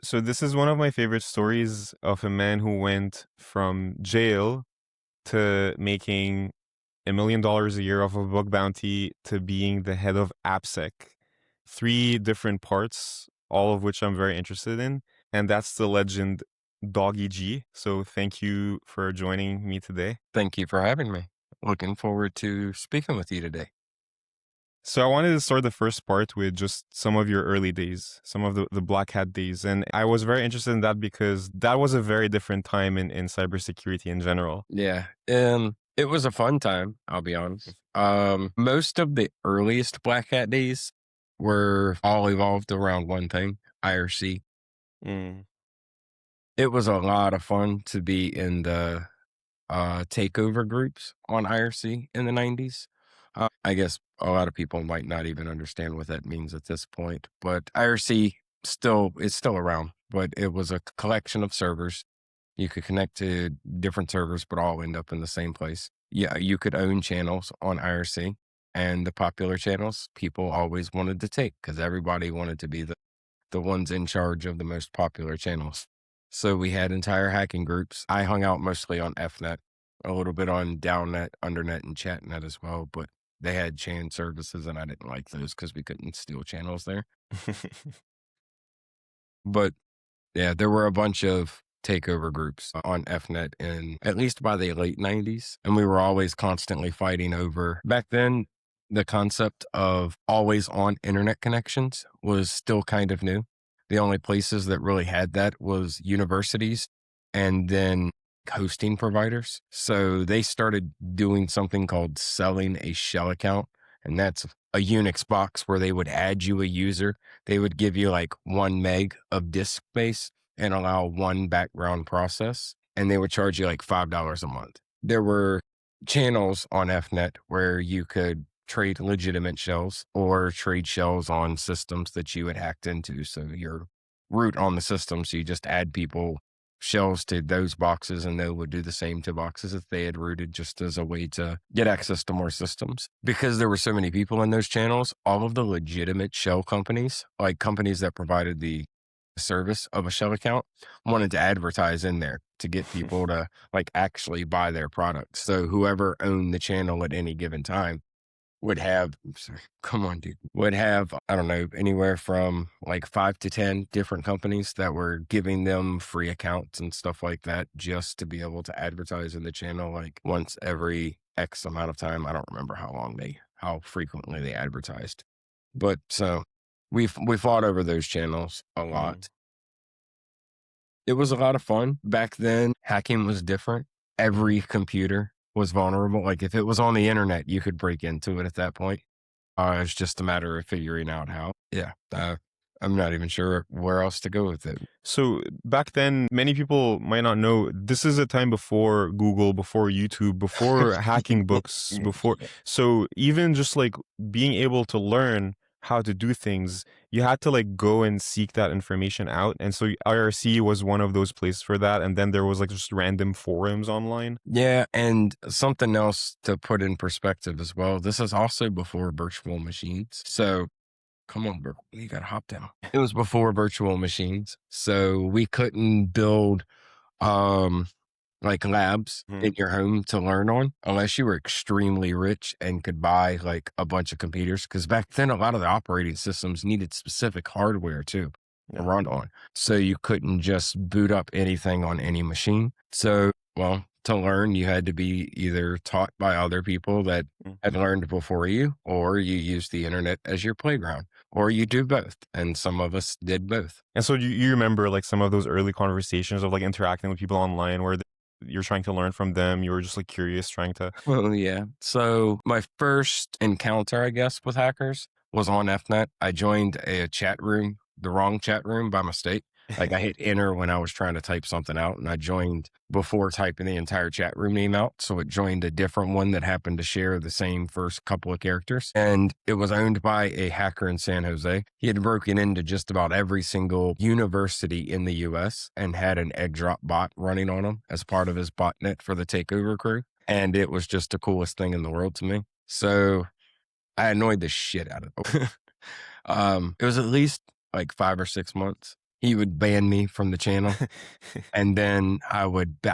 So this is one of my favorite stories of a man who went from jail to making $1 million a year off of a bug bounty to being the head of AppSec. Three different parts, all of which I'm very interested in. And that's the legend dawgyg. So thank you for joining me today. Thank you for having me. Looking forward to speaking with you today. So I wanted to start the first part with just some of your early days, some of the Black Hat days. And I was very interested in that because that was a very different time in cybersecurity in general. Yeah. It was a fun time, I'll be honest. Most of the earliest Black Hat days were all evolved around one thing, IRC. Mm. It was a lot of fun to be in the takeover groups on IRC in the 90s. I guess a lot of people might not even understand what that means at this point, but IRC is still around, but it was a collection of servers. You could connect to different servers, but all end up in the same place. Yeah, you could own channels on IRC, and the popular channels people always wanted to take because everybody wanted to be the ones in charge of the most popular channels. So we had entire hacking groups. I hung out mostly on FNet, a little bit on DownNet, Undernet, and ChatNet as well, but they had chan services and I didn't like those because we couldn't steal channels there. But yeah, there were a bunch of takeover groups on FNet in at least by the late 90s. And we were always constantly fighting over. Back then, the concept of always on internet connections was still kind of new. The only places that really had that was universities and then hosting providers. So they started doing something called selling a shell account. And that's a Unix box where they would add you a user. They would give you like 1 meg of disk space and allow one background process. And they would charge you like $5 a month. There were channels on FNet where you could trade legitimate shells or trade shells on systems that you had hacked into. So your root on the system. So you just add people shells to those boxes and they would do the same to boxes that they had rooted just as a way to get access to more systems. Because there were so many people in those channels, all of the legitimate shell companies, like companies that provided the service of a shell account, wanted to advertise in there to get people to like actually buy their products. So whoever owned the channel at any given time would have, would have, I don't know, anywhere from like 5 to 10 different companies that were giving them free accounts and stuff like that just to be able to advertise in the channel like once every X amount of time. I don't remember how frequently they advertised. But so we fought over those channels a lot. It was a lot of fun. Back then, hacking was different. Every computer was vulnerable. Like if it was on the internet, you could break into it at that point. It's just a matter of figuring out how. Yeah. I'm not even sure where else to go with it. So back then, many people might not know, this is a time before Google, before YouTube, before hacking books, before. So even just like being able to learn how to do things, you had to like go and seek that information out. And so IRC was one of those places for that. And then there was like just random forums online. Yeah. And something else to put in perspective as well. This is also before virtual machines. So come on, bro. You got to hop down. It was before virtual machines. So we couldn't build like labs in your home to learn on unless you were extremely rich and could buy like a bunch of computers. Because back then, a lot of the operating systems needed specific hardware too to run on. So you couldn't just boot up anything on any machine. So, well, to learn, you had to be either taught by other people that had learned before you, or you used the internet as your playground, or you do both. And some of us did both. And so you remember like some of those early conversations of like interacting with people online where you're trying to learn from them. You were just like curious, trying to. Well, yeah. So my first encounter, I guess, with hackers was on FNet. I joined a chat room, the wrong chat room by mistake. Like I hit enter when I was trying to type something out and I joined before typing the entire chat room name out. So it joined a different one that happened to share the same first couple of characters. And it was owned by a hacker in San Jose. He had broken into just about every single university in the US and had an egg drop bot running on him as part of his botnet for the takeover crew. And it was just the coolest thing in the world to me. So I annoyed the shit out of it. It was at least like 5 or 6 months he would ban me from the channel. And then I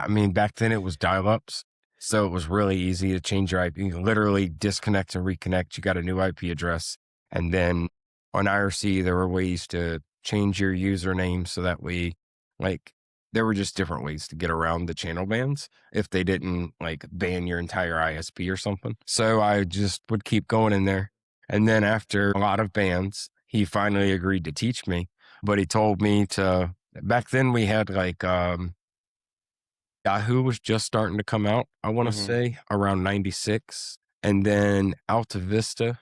mean, back then it was dial-ups. So it was really easy to change your IP. You can literally disconnect and reconnect. You got a new IP address. And then on IRC, there were ways to change your username so that way, like, there were just different ways to get around the channel bans if they didn't like ban your entire ISP or something. So I just would keep going in there. And then after a lot of bans, he finally agreed to teach me, but he told me to, back then we had like, Yahoo was just starting to come out, I want to Hmm. say around 96. And then Alta Vista.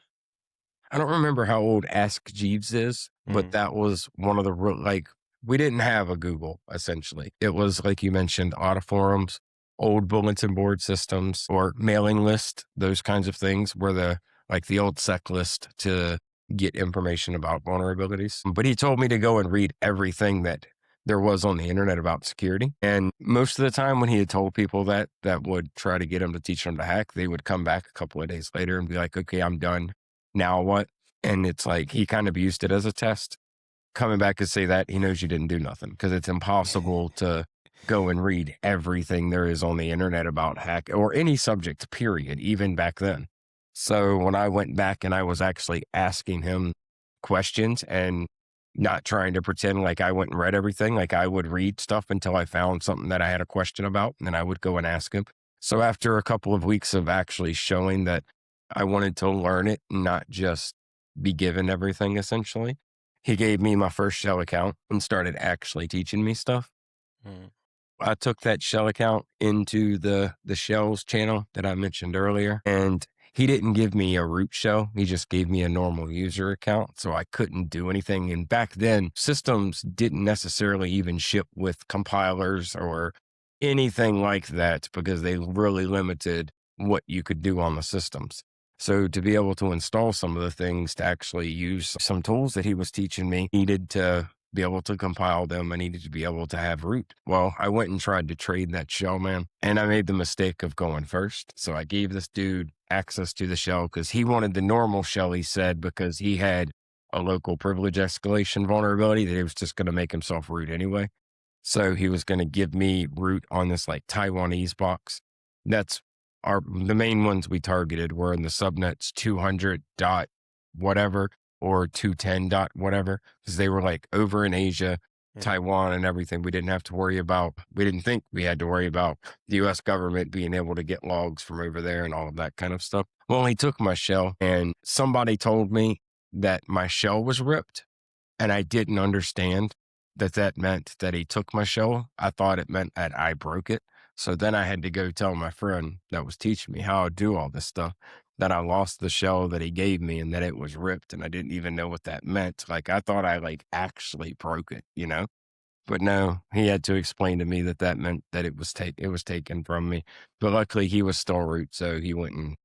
I don't remember how old Ask Jeeves is, but Mm. that was one of the like, we didn't have a Google essentially. It was like you mentioned, autoforums, old bulletin board systems or mailing list, those kinds of things were like the old sec list to get information about vulnerabilities. But he told me to go and read everything that there was on the internet about security. And most of the time when he had told people that would try to get him to teach them to hack, they would come back a couple of days later and be like, okay, I'm done. Now what? And it's like he kind of used it as a test. Coming back and say that, he knows you didn't do nothing because it's impossible to go and read everything there is on the internet about hack or any subject, period, even back then. So when I went back and I was actually asking him questions and not trying to pretend like I went and read everything, like I would read stuff until I found something that I had a question about, and then I would go and ask him. So after a couple of weeks of actually showing that I wanted to learn it, not just be given everything essentially, he gave me my first shell account and started actually teaching me stuff. Mm. I took that shell account into the shells channel that I mentioned earlier, and he didn't give me a root shell. He just gave me a normal user account, so I couldn't do anything. And back then, systems didn't necessarily even ship with compilers or anything like that because they really limited what you could do on the systems. So to be able to install some of the things to actually use some tools that he was teaching me, needed to be able to compile them. I needed to be able to have root. Well, I went and tried to trade that shell, man, and I made the mistake of going first. So I gave this dude access to the shell because he wanted the normal shell, he said, because he had a local privilege escalation vulnerability that he was just going to make himself root anyway. So he was going to give me root on this like Taiwanese box. That's the main ones we targeted were in the subnets 200 dot whatever or 210 dot whatever, because they were like over in Asia, Mm. Taiwan and everything. We didn't think we had to worry about the US government being able to get logs from over there and all of that kind of stuff. Well, he took my shell and somebody told me that my shell was ripped and I didn't understand that meant that he took my shell. I thought it meant that I broke it. So then I had to go tell my friend that was teaching me how to do all this stuff that I lost the shell that he gave me and that it was ripped and I didn't even know what that meant. Like I thought I like actually broke it, you know? But no, he had to explain to me that meant that it was taken from me. But luckily he was still root, so he went and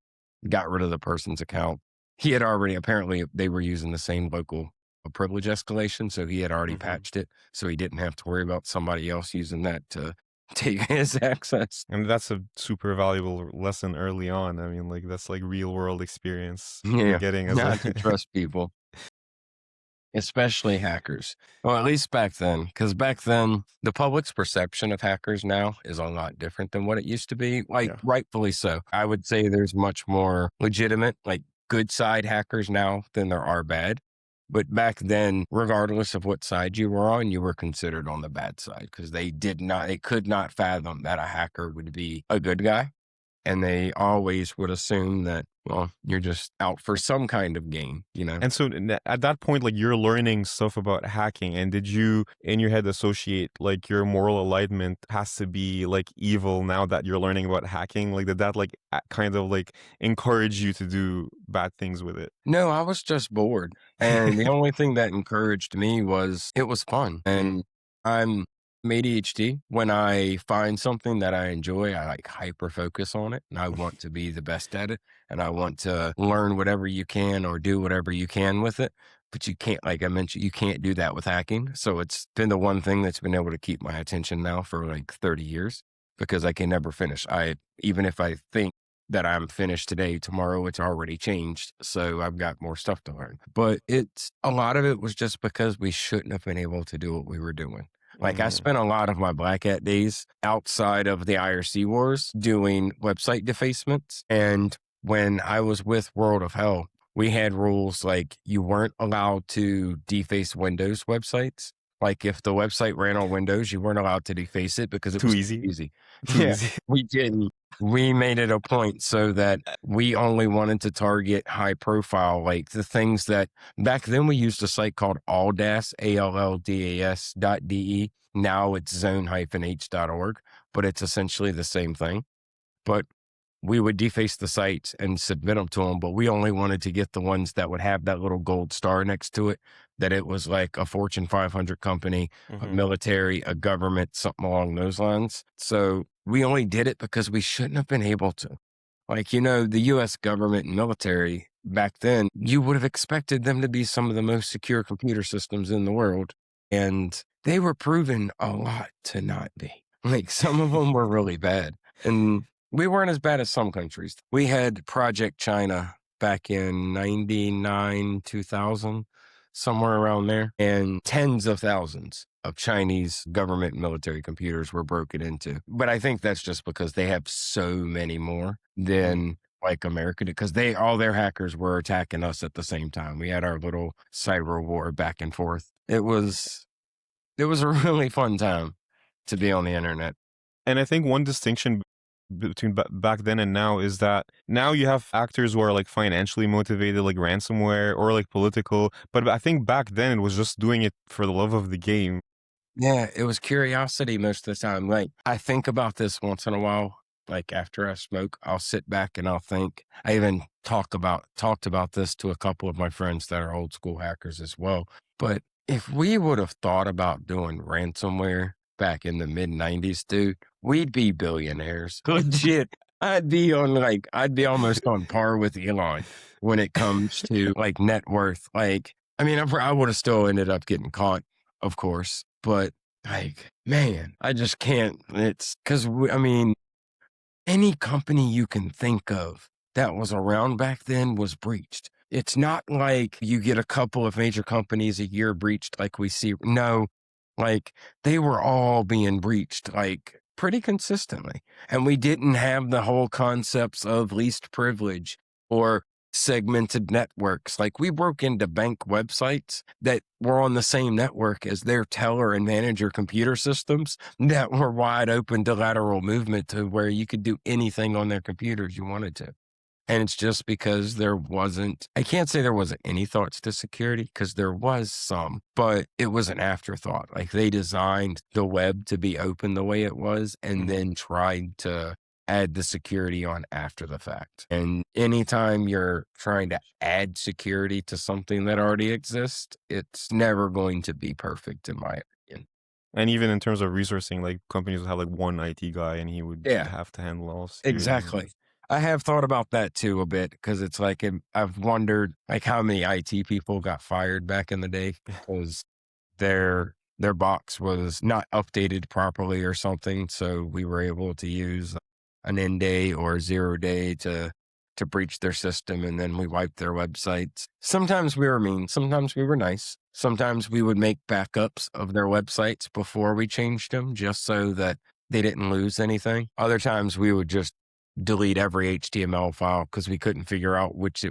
got rid of the person's account. He had already, apparently they were using the same local privilege escalation, so he had already Hmm. patched it, so he didn't have to worry about somebody else using that to take his access. And that's a super valuable lesson early on. I mean, like that's like real world experience you're Yeah, getting as a not to trust people, especially hackers. Well, at least back then, because back then the public's perception of hackers now is a lot different than what it used to be. Like yeah. rightfully so. I would say there's much more legitimate, like good side hackers now than there are bad. But back then, regardless of what side you were on, you were considered on the bad side because they could not fathom that a hacker would be a good guy. And they always would assume that, well, you're just out for some kind of gain, you know? And so at that point, like you're learning stuff about hacking, and did you in your head associate like your moral alignment has to be like evil now that you're learning about hacking? Like did that like kind of like encourage you to do bad things with it? No, I was just bored. And the only thing that encouraged me was it was fun. Mm. And I'm ADHD. When I find something that I enjoy, I like hyper focus on it and I want to be the best at it. And I want to learn whatever you can or do whatever you can with it. But you can't, like I mentioned, you can't do that with hacking. So it's been the one thing that's been able to keep my attention now for like 30 years because I can never finish. Even if I think that I'm finished today. Tomorrow it's already changed. So I've got more stuff to learn. But it's a lot of it was just because we shouldn't have been able to do what we were doing. Like I Mm-hmm. spent a lot of my Black Hat days outside of the IRC wars doing website defacements. And when I was with World of Hell, we had rules like you weren't allowed to deface Windows websites. Like if the website ran on Windows, you weren't allowed to deface it because it Too was too easy. easy. Too Yeah, easy. we didn't. We made it a point so that we only wanted to target high profile, like the things that back then we used a site called Alldas, ALLDAS.de. Now it's zone-h.org, but it's essentially the same thing. But we would deface the sites and submit them to them, but we only wanted to get the ones that would have that little gold star next to it, that it was like a Fortune 500 company, a Mm-hmm. military, a government, something along those lines. So we only did it because we shouldn't have been able to. Like, the US government and military back then, you would have expected them to be some of the most secure computer systems in the world. And they were proven a lot to not be. Like, some of them were really bad. And we weren't as bad as some countries. We had Project China back in 99, 2000, somewhere around there. And tens of thousands of Chinese government and military computers were broken into. But I think that's just because they have so many more than like America did, because all their hackers were attacking us at the same time. We had our little cyber war back and forth. It was a really fun time to be on the internet. And I think one distinction between back then and now is that now you have actors who are like financially motivated, like ransomware or like political. But I think back then it was just doing it for the love of the game. Yeah, it was curiosity most of the time. Like I think about this once in a while. Like after I smoke, I'll sit back and I'll think. I even talked about this to a couple of my friends that are old school hackers as well. But if we would have thought about doing ransomware back in the mid 90s, dude, we'd be billionaires. Legit. I'd be almost on par with Elon when it comes to like net worth. Like, I mean, I would have still ended up getting caught, of course, but like, man, I just can't. It's because, I mean, any company you can think of that was around back then was breached. It's not like you get a couple of major companies a year breached like we see. No, like they were all being breached like pretty consistently. And we didn't have the whole concepts of least privilege or segmented networks. Like we broke into bank websites that were on the same network as their teller and manager computer systems that were wide open to lateral movement to where you could do anything on their computers you wanted to. And it's just because I can't say there wasn't any thoughts to security because there was some, but it was an afterthought. Like they designed the web to be open the way it was and then tried to add the security on after the fact. And anytime you're trying to add security to something that already exists, it's never going to be perfect in my opinion. And even in terms of resourcing, like companies would have like one IT guy and he would Yeah. have to handle all security. Exactly. I have thought about that too a bit because it's like I've wondered like how many IT people got fired back in the day because their box was not updated properly or something. So we were able to use an end day or 0 day to breach their system, and then we wiped their websites. Sometimes we were mean, sometimes we were nice. Sometimes we would make backups of their websites before we changed them just so that they didn't lose anything. Other times we would just delete every HTML file because we couldn't figure out which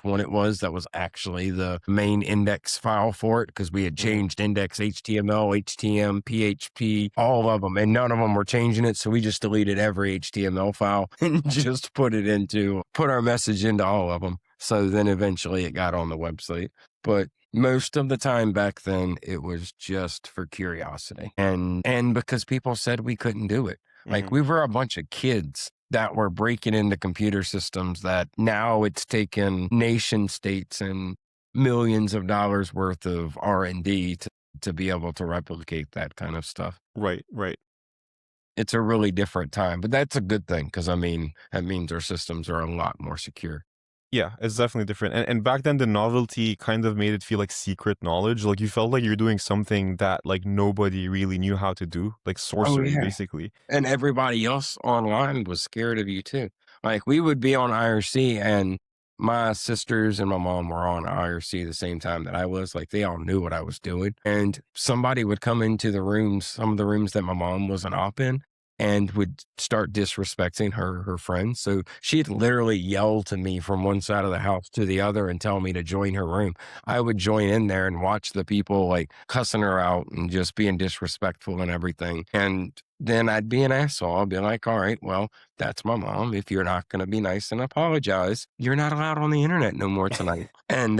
one it was that was actually the main index file for it because we had changed index HTML, HTML, PHP, all of them, and none of them were changing it. So we just deleted every HTML file and just put our message into all of them. So then eventually it got on the website. But most of the time back then, it was just for curiosity and because people said we couldn't do it. Like we were a bunch of kids that were breaking into computer systems that now it's taken nation states and millions of dollars worth of R&D to be able to replicate that kind of stuff. Right, right. It's a really different time, but that's a good thing because I mean, that means our systems are a lot more secure. Yeah, it's definitely different. And back then, the novelty kind of made it feel like secret knowledge. Like you felt like you're doing something that like nobody really knew how to do, like Oh sorcery, yeah. basically. And everybody else online was scared of you too. Like we would be on IRC, and my sisters and my mom were on IRC the same time that I was. Like they all knew what I was doing. And somebody would come into the rooms, some of the rooms that my mom was an op in, and would start disrespecting her friends. So she'd literally yell to me from one side of the house to the other and tell me to join her room. I would join in there and watch the people like cussing her out and just being disrespectful and everything. And then I'd be an asshole. I'll be like, all right, well, that's my mom. If you're not going to be nice and apologize, you're not allowed on the internet no more tonight. And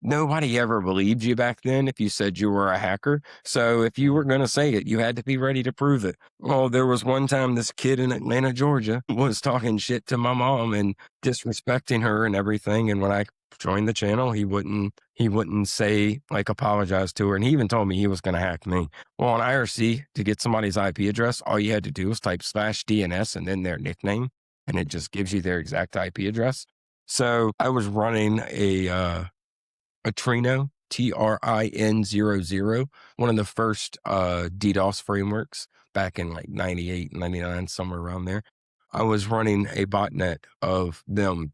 nobody ever believed you back then if you said you were a hacker. So if you were going to say it, you had to be ready to prove it. Well, there was one time this kid in Atlanta, Georgia was talking shit to my mom and disrespecting her and everything. And when I joined the channel, he wouldn't say, like, apologize to her. And he even told me he was going to hack me. Well, on IRC, to get somebody's IP address, all you had to do was type /DNS and then their nickname, and it just gives you their exact IP address. So I was running a Trino, TRIN00, one of the first DDoS frameworks back in like 98, 99, somewhere around there. I was running a botnet of them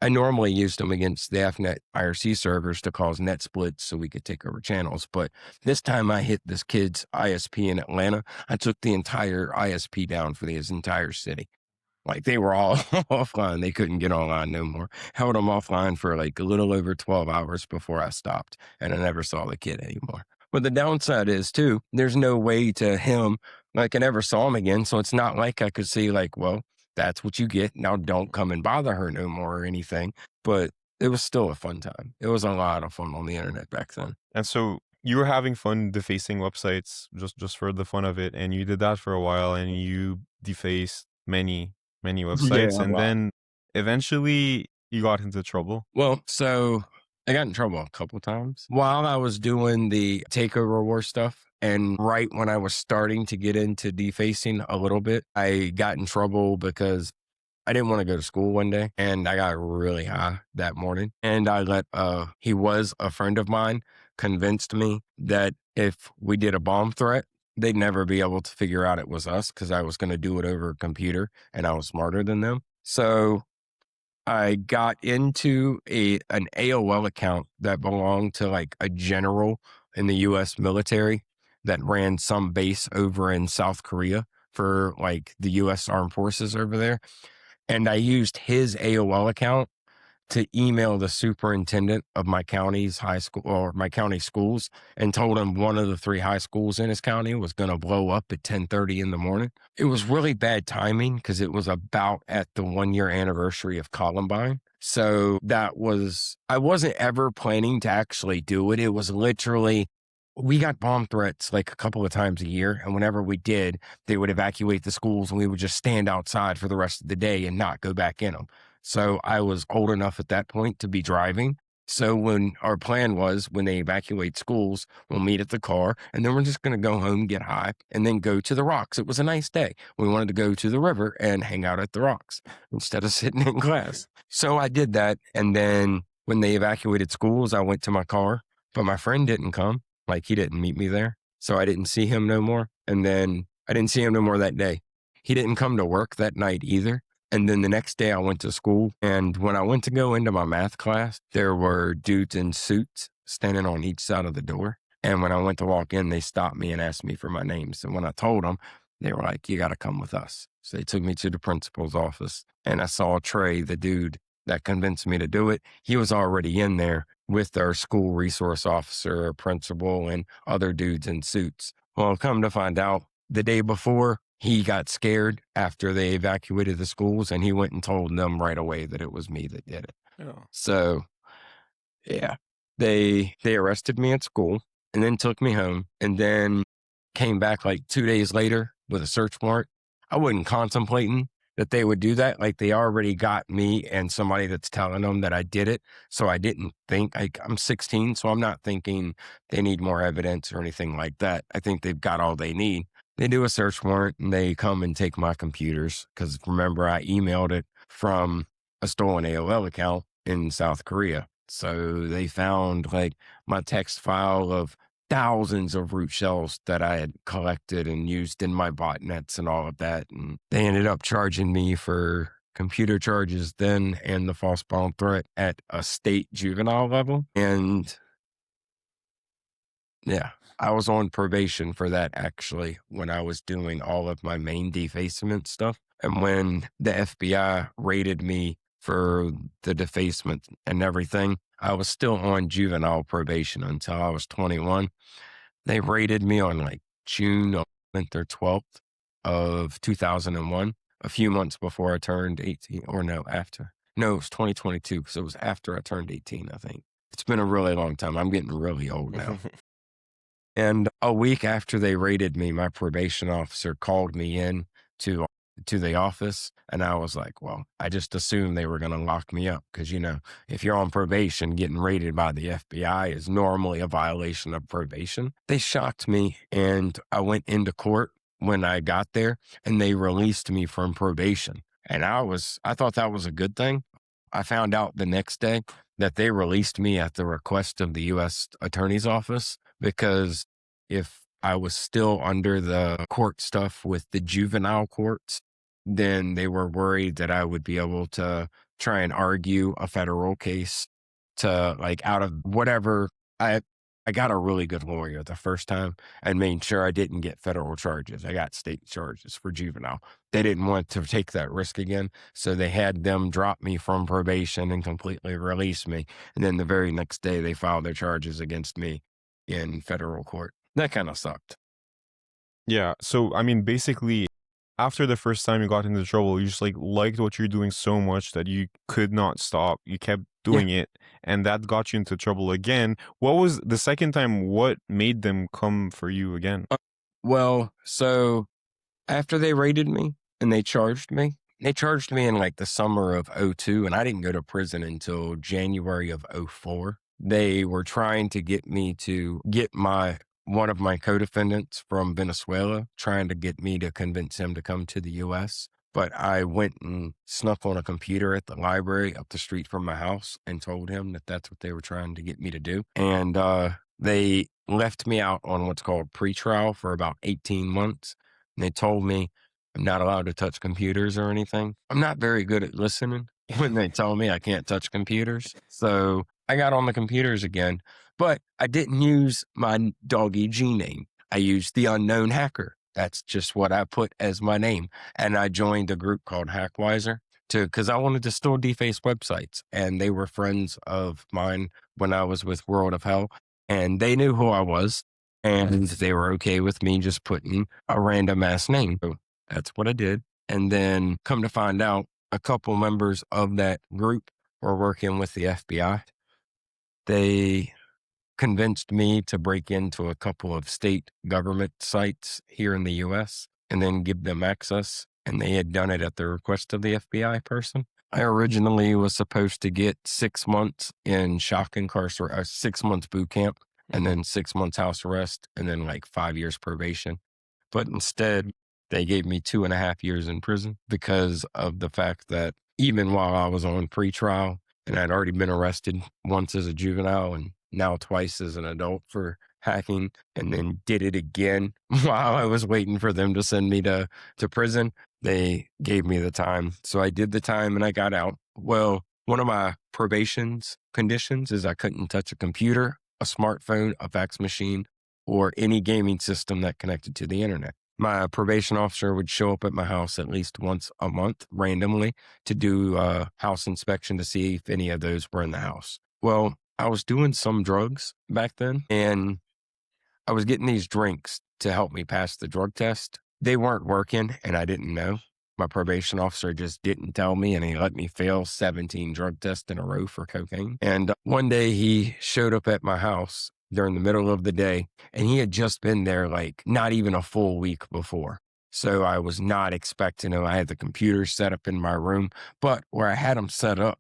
I normally used them against the AFNet IRC servers to cause net splits so we could take over channels. But this time I hit this kid's ISP in Atlanta. I took the entire ISP down for his entire city. Like they were all offline. They couldn't get online no more. Held them offline for like a little over 12 hours before I stopped, and I never saw the kid anymore. But the downside is too, there's no way to him, like I never saw him again. So it's not like I could see like, well, that's what you get. Now don't come and bother her no more or anything. But it was still a fun time. It was a lot of fun on the internet back then. And so you were having fun defacing websites just for the fun of it, and you did that for a while, and you defaced many websites, Yeah, and then eventually you got into trouble. Well, so I got in trouble a couple times while I was doing the takeover war stuff. And right when I was starting to get into defacing a little bit, I got in trouble because I didn't want to go to school one day, and I got really high that morning. And I he was a friend of mine, convinced me that if we did a bomb threat, they'd never be able to figure out it was us because I was going to do it over a computer and I was smarter than them. So I got into an AOL account that belonged to like a general in the US military that ran some base over in South Korea for like the US Armed Forces over there. And I used his AOL account to email the superintendent of my county's high school or my county schools and told him one of the 3 high schools in his county was going to blow up at 10:30 in the morning. It was really bad timing because it was about at the 1-year anniversary of Columbine. So I wasn't ever planning to actually do it. It was literally, we got bomb threats like a couple of times a year. And whenever we did, they would evacuate the schools and we would just stand outside for the rest of the day and not go back in them. So I was old enough at that point to be driving. So when our plan was when they evacuate schools, we'll meet at the car and then we're just going to go home, get high, and then go to the rocks. It was a nice day. We wanted to go to the river and hang out at the rocks instead of sitting in class. So I did that. And then when they evacuated schools, I went to my car, but my friend didn't come. Like he didn't meet me there. So I didn't see him no more. And then I didn't see him no more that day. He didn't come to work that night either. And then the next day I went to school. And when I went to go into my math class, there were dudes in suits standing on each side of the door. And when I went to walk in, they stopped me and asked me for my name. So when I told them, they were like, you got to come with us. So they took me to the principal's office and I saw Trey, the dude that convinced me to do it. He was already in there with our school resource officer, principal, and other dudes in suits. Well, come to find out, the day before, he got scared after they evacuated the schools, and he went and told them right away that it was me that did it. Oh. So, yeah, they arrested me at school and then took me home and then came back like 2 days later with a search warrant. I wasn't contemplating that they would do that. Like they already got me and somebody that's telling them that I did it. So I didn't think, like I'm 16, so I'm not thinking they need more evidence or anything like that. I think they've got all they need. They do a search warrant and they come and take my computers. Because remember, I emailed it from a stolen AOL account in South Korea. So they found like my text file of thousands of root shells that I had collected and used in my botnets and all of that. And they ended up charging me for computer charges then and the false bomb threat at a state juvenile level. And yeah, I was on probation for that actually when I was doing all of my main defacement stuff. And when the FBI raided me for the defacement and everything, I was still on juvenile probation until I was 21. They raided me on like June 11th or 12th of 2001, a few months before I turned 18, or no, after. No, it was 2022 because it was after I turned 18, I think. It's been a really long time. I'm getting really old now. And a week after they raided me, my probation officer called me in to the office. And I was like, well, I just assumed they were going to lock me up because, if you're on probation, getting raided by the FBI is normally a violation of probation. They shocked me and I went into court when I got there and they released me from probation. And I thought that was a good thing. I found out the next day that they released me at the request of the U.S. Attorney's Office because if I was still under the court stuff with the juvenile courts, then they were worried that I would be able to try and argue a federal case to like out of whatever. I got a really good lawyer the first time and made sure I didn't get federal charges. I got state charges for juvenile. They didn't want to take that risk again. So they had them drop me from probation and completely release me. And then the very next day, they filed their charges against me in federal court. That kind of sucked. Yeah. So, I mean, basically, after the first time you got into trouble, you just liked what you're doing so much that you could not stop. You kept doing it, and that got you into trouble again. What was the second time? What made them come for you again? Well, so after they raided me and they charged me in like the summer of 02, and I didn't go to prison until January of 04. They were trying to get me to get one of my co-defendants from Venezuela, trying to get me to convince him to come to the US. But I went and snuck on a computer at the library up the street from my house and told him that that's what they were trying to get me to do. And they left me out on what's called pretrial for about 18 months. And they told me I'm not allowed to touch computers or anything. I'm not very good at listening when they tell me I can't touch computers. So I got on the computers again, but I didn't use my dawgyg name. I used the unknown hacker. That's just what I put as my name. And I joined a group called Hackwiser because I wanted to still deface websites. And they were friends of mine when I was with World of Hell. And they knew who I was. And they were okay with me just putting a random ass name. So that's what I did. And then come to find out, a couple members of that group were working with the FBI. They convinced me to break into a couple of state government sites here in the US and then give them access. And they had done it at the request of the FBI person. I originally was supposed to get 6 months in shock incarceration, 6 months boot camp, and then 6 months house arrest, and then like 5 years probation. But instead, they gave me 2.5 years in prison because of the fact that even while I was on pretrial and I'd already been arrested once as a juvenile and now twice as an adult for hacking, and then did it again while I was waiting for them to send me to prison, they gave me the time. So I did the time and I got out. Well, one of my probation's conditions is I couldn't touch a computer, a smartphone, a fax machine, or any gaming system that connected to the internet. My probation officer would show up at my house at least once a month randomly to do a house inspection to see if any of those were in the house. Well, I was doing some drugs back then, and I was getting these drinks to help me pass the drug test. They weren't working, and I didn't know. My probation officer just didn't tell me, and he let me fail 17 drug tests in a row for cocaine. And one day he showed up at my house during the middle of the day, and he had just been there like not even a full week before. So I was not expecting him. I had the computer set up in my room, but where I had him set up,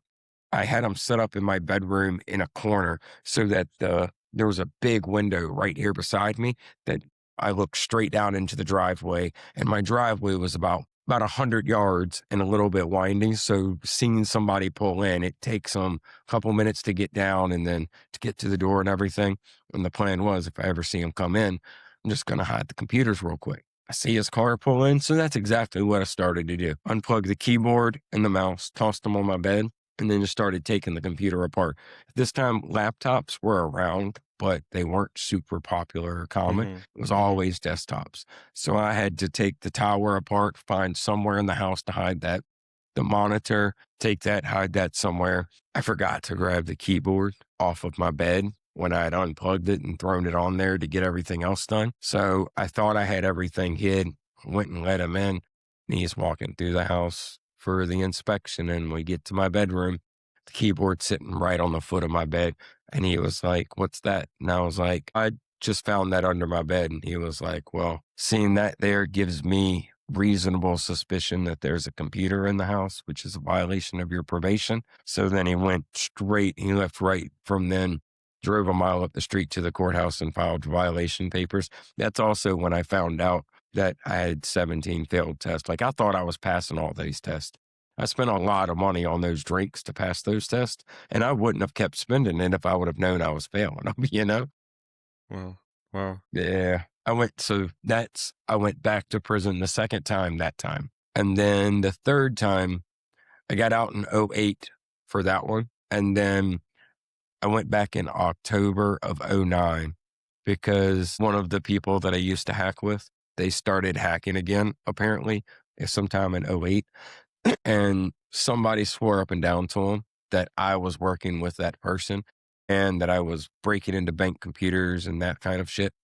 I had them set up in my bedroom in a corner so that there was a big window right here beside me that I looked straight down into the driveway, and my driveway was about 100 yards and a little bit winding. So seeing somebody pull in, it takes them a couple minutes to get down and then to get to the door and everything. And the plan was if I ever see them come in, I'm just going to hide the computers real quick. I see his car pull in. So that's exactly what I started to do. Unplug the keyboard and the mouse, tossed them on my bed, and then just started taking the computer apart. This time, laptops were around, but they weren't super popular or common. Mm-hmm. It was Mm-hmm. always desktops. So I had to take the tower apart, find somewhere in the house to hide that. The monitor, take that, hide that somewhere. I forgot to grab the keyboard off of my bed when I had unplugged it and thrown it on there to get everything else done. So I thought I had everything hid, went and let him in. And he's walking through the house for the inspection. And we get to my bedroom, the keyboard sitting right on the foot of my bed. And he was like, "What's that?" And I was like, "I just found that under my bed." And he was like, "Well, seeing that there gives me reasonable suspicion that there's a computer in the house, which is a violation of your probation." So then he went straight, he left right from then, drove a mile up the street to the courthouse and filed violation papers. That's also when I found out that I had 17 failed tests. Like I thought I was passing all these tests. I spent a lot of money on those drinks to pass those tests, and I wouldn't have kept spending it if I would have known I was failing them, you know? Wow. Wow. Yeah. I went back to prison the second time that time. And then the third time, I got out in '08 for that one. And then I went back in October of '09 because one of the people that I used to hack with, they started hacking again, apparently, sometime in '08. And somebody swore up and down to him that I was working with that person and that I was breaking into bank computers and that kind of shit.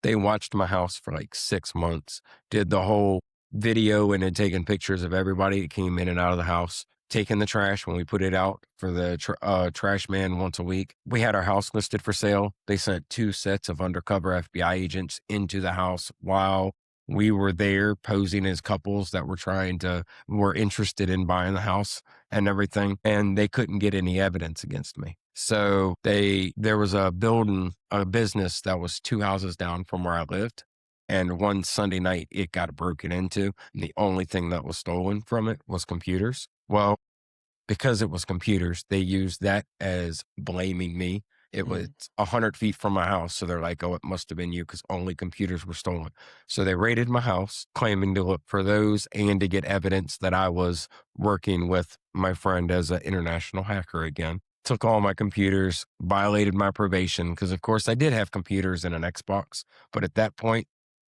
They watched my house for like 6 months, did the whole video and had taken pictures of everybody that came in and out of the house, taking the trash when we put it out for the trash man once a week. We had our house listed for sale. They sent 2 sets of undercover FBI agents into the house while we were there posing as couples that were interested in buying the house and everything. And they couldn't get any evidence against me. So there was a business that was 2 houses down from where I lived. And one Sunday night, it got broken into. And the only thing that was stolen from it was computers. Well, because it was computers, they used that as blaming me. It was 100 feet from my house. So they're like, "Oh, it must have been you because only computers were stolen." So they raided my house, claiming to look for those and to get evidence that I was working with my friend as an international hacker again. Took all my computers, violated my probation because, of course, I did have computers and an Xbox. But at that point,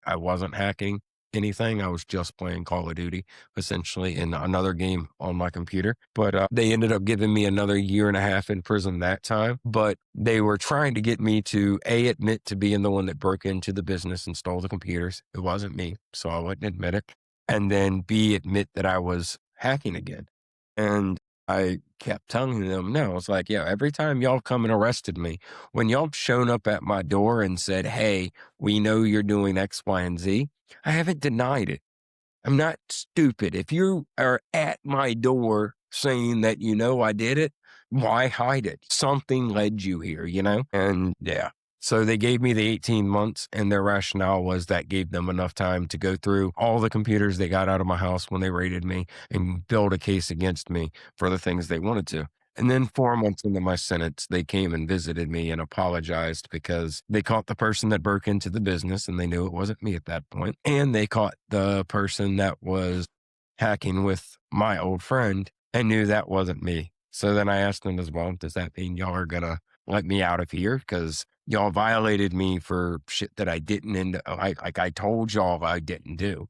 I wasn't hacking anything. I was just playing Call of Duty, essentially, in another game on my computer. But they ended up giving me another year and a half in prison that time. But they were trying to get me to admit to being the one that broke into the business and stole the computers. It wasn't me, so I wouldn't admit it. And then B, admit that I was hacking again. And I kept telling them no. I was like, "Yeah, every time y'all come and arrested me, when y'all shown up at my door and said, 'Hey, we know you're doing X, Y, and Z,' I haven't denied it. I'm not stupid. If you are at my door saying that you know I did it, why hide it? Something led you here, you know?" And yeah. So they gave me the 18 months, and their rationale was that gave them enough time to go through all the computers they got out of my house when they raided me and build a case against me for the things they wanted to. And then 4 months into my sentence, they came and visited me and apologized because they caught the person that broke into the business and they knew it wasn't me at that point. And they caught the person that was hacking with my old friend and knew that wasn't me. So then I asked them as well, "Does that mean y'all are going to let me out of here? Because y'all violated me for shit that I didn't, and like I told y'all I didn't do."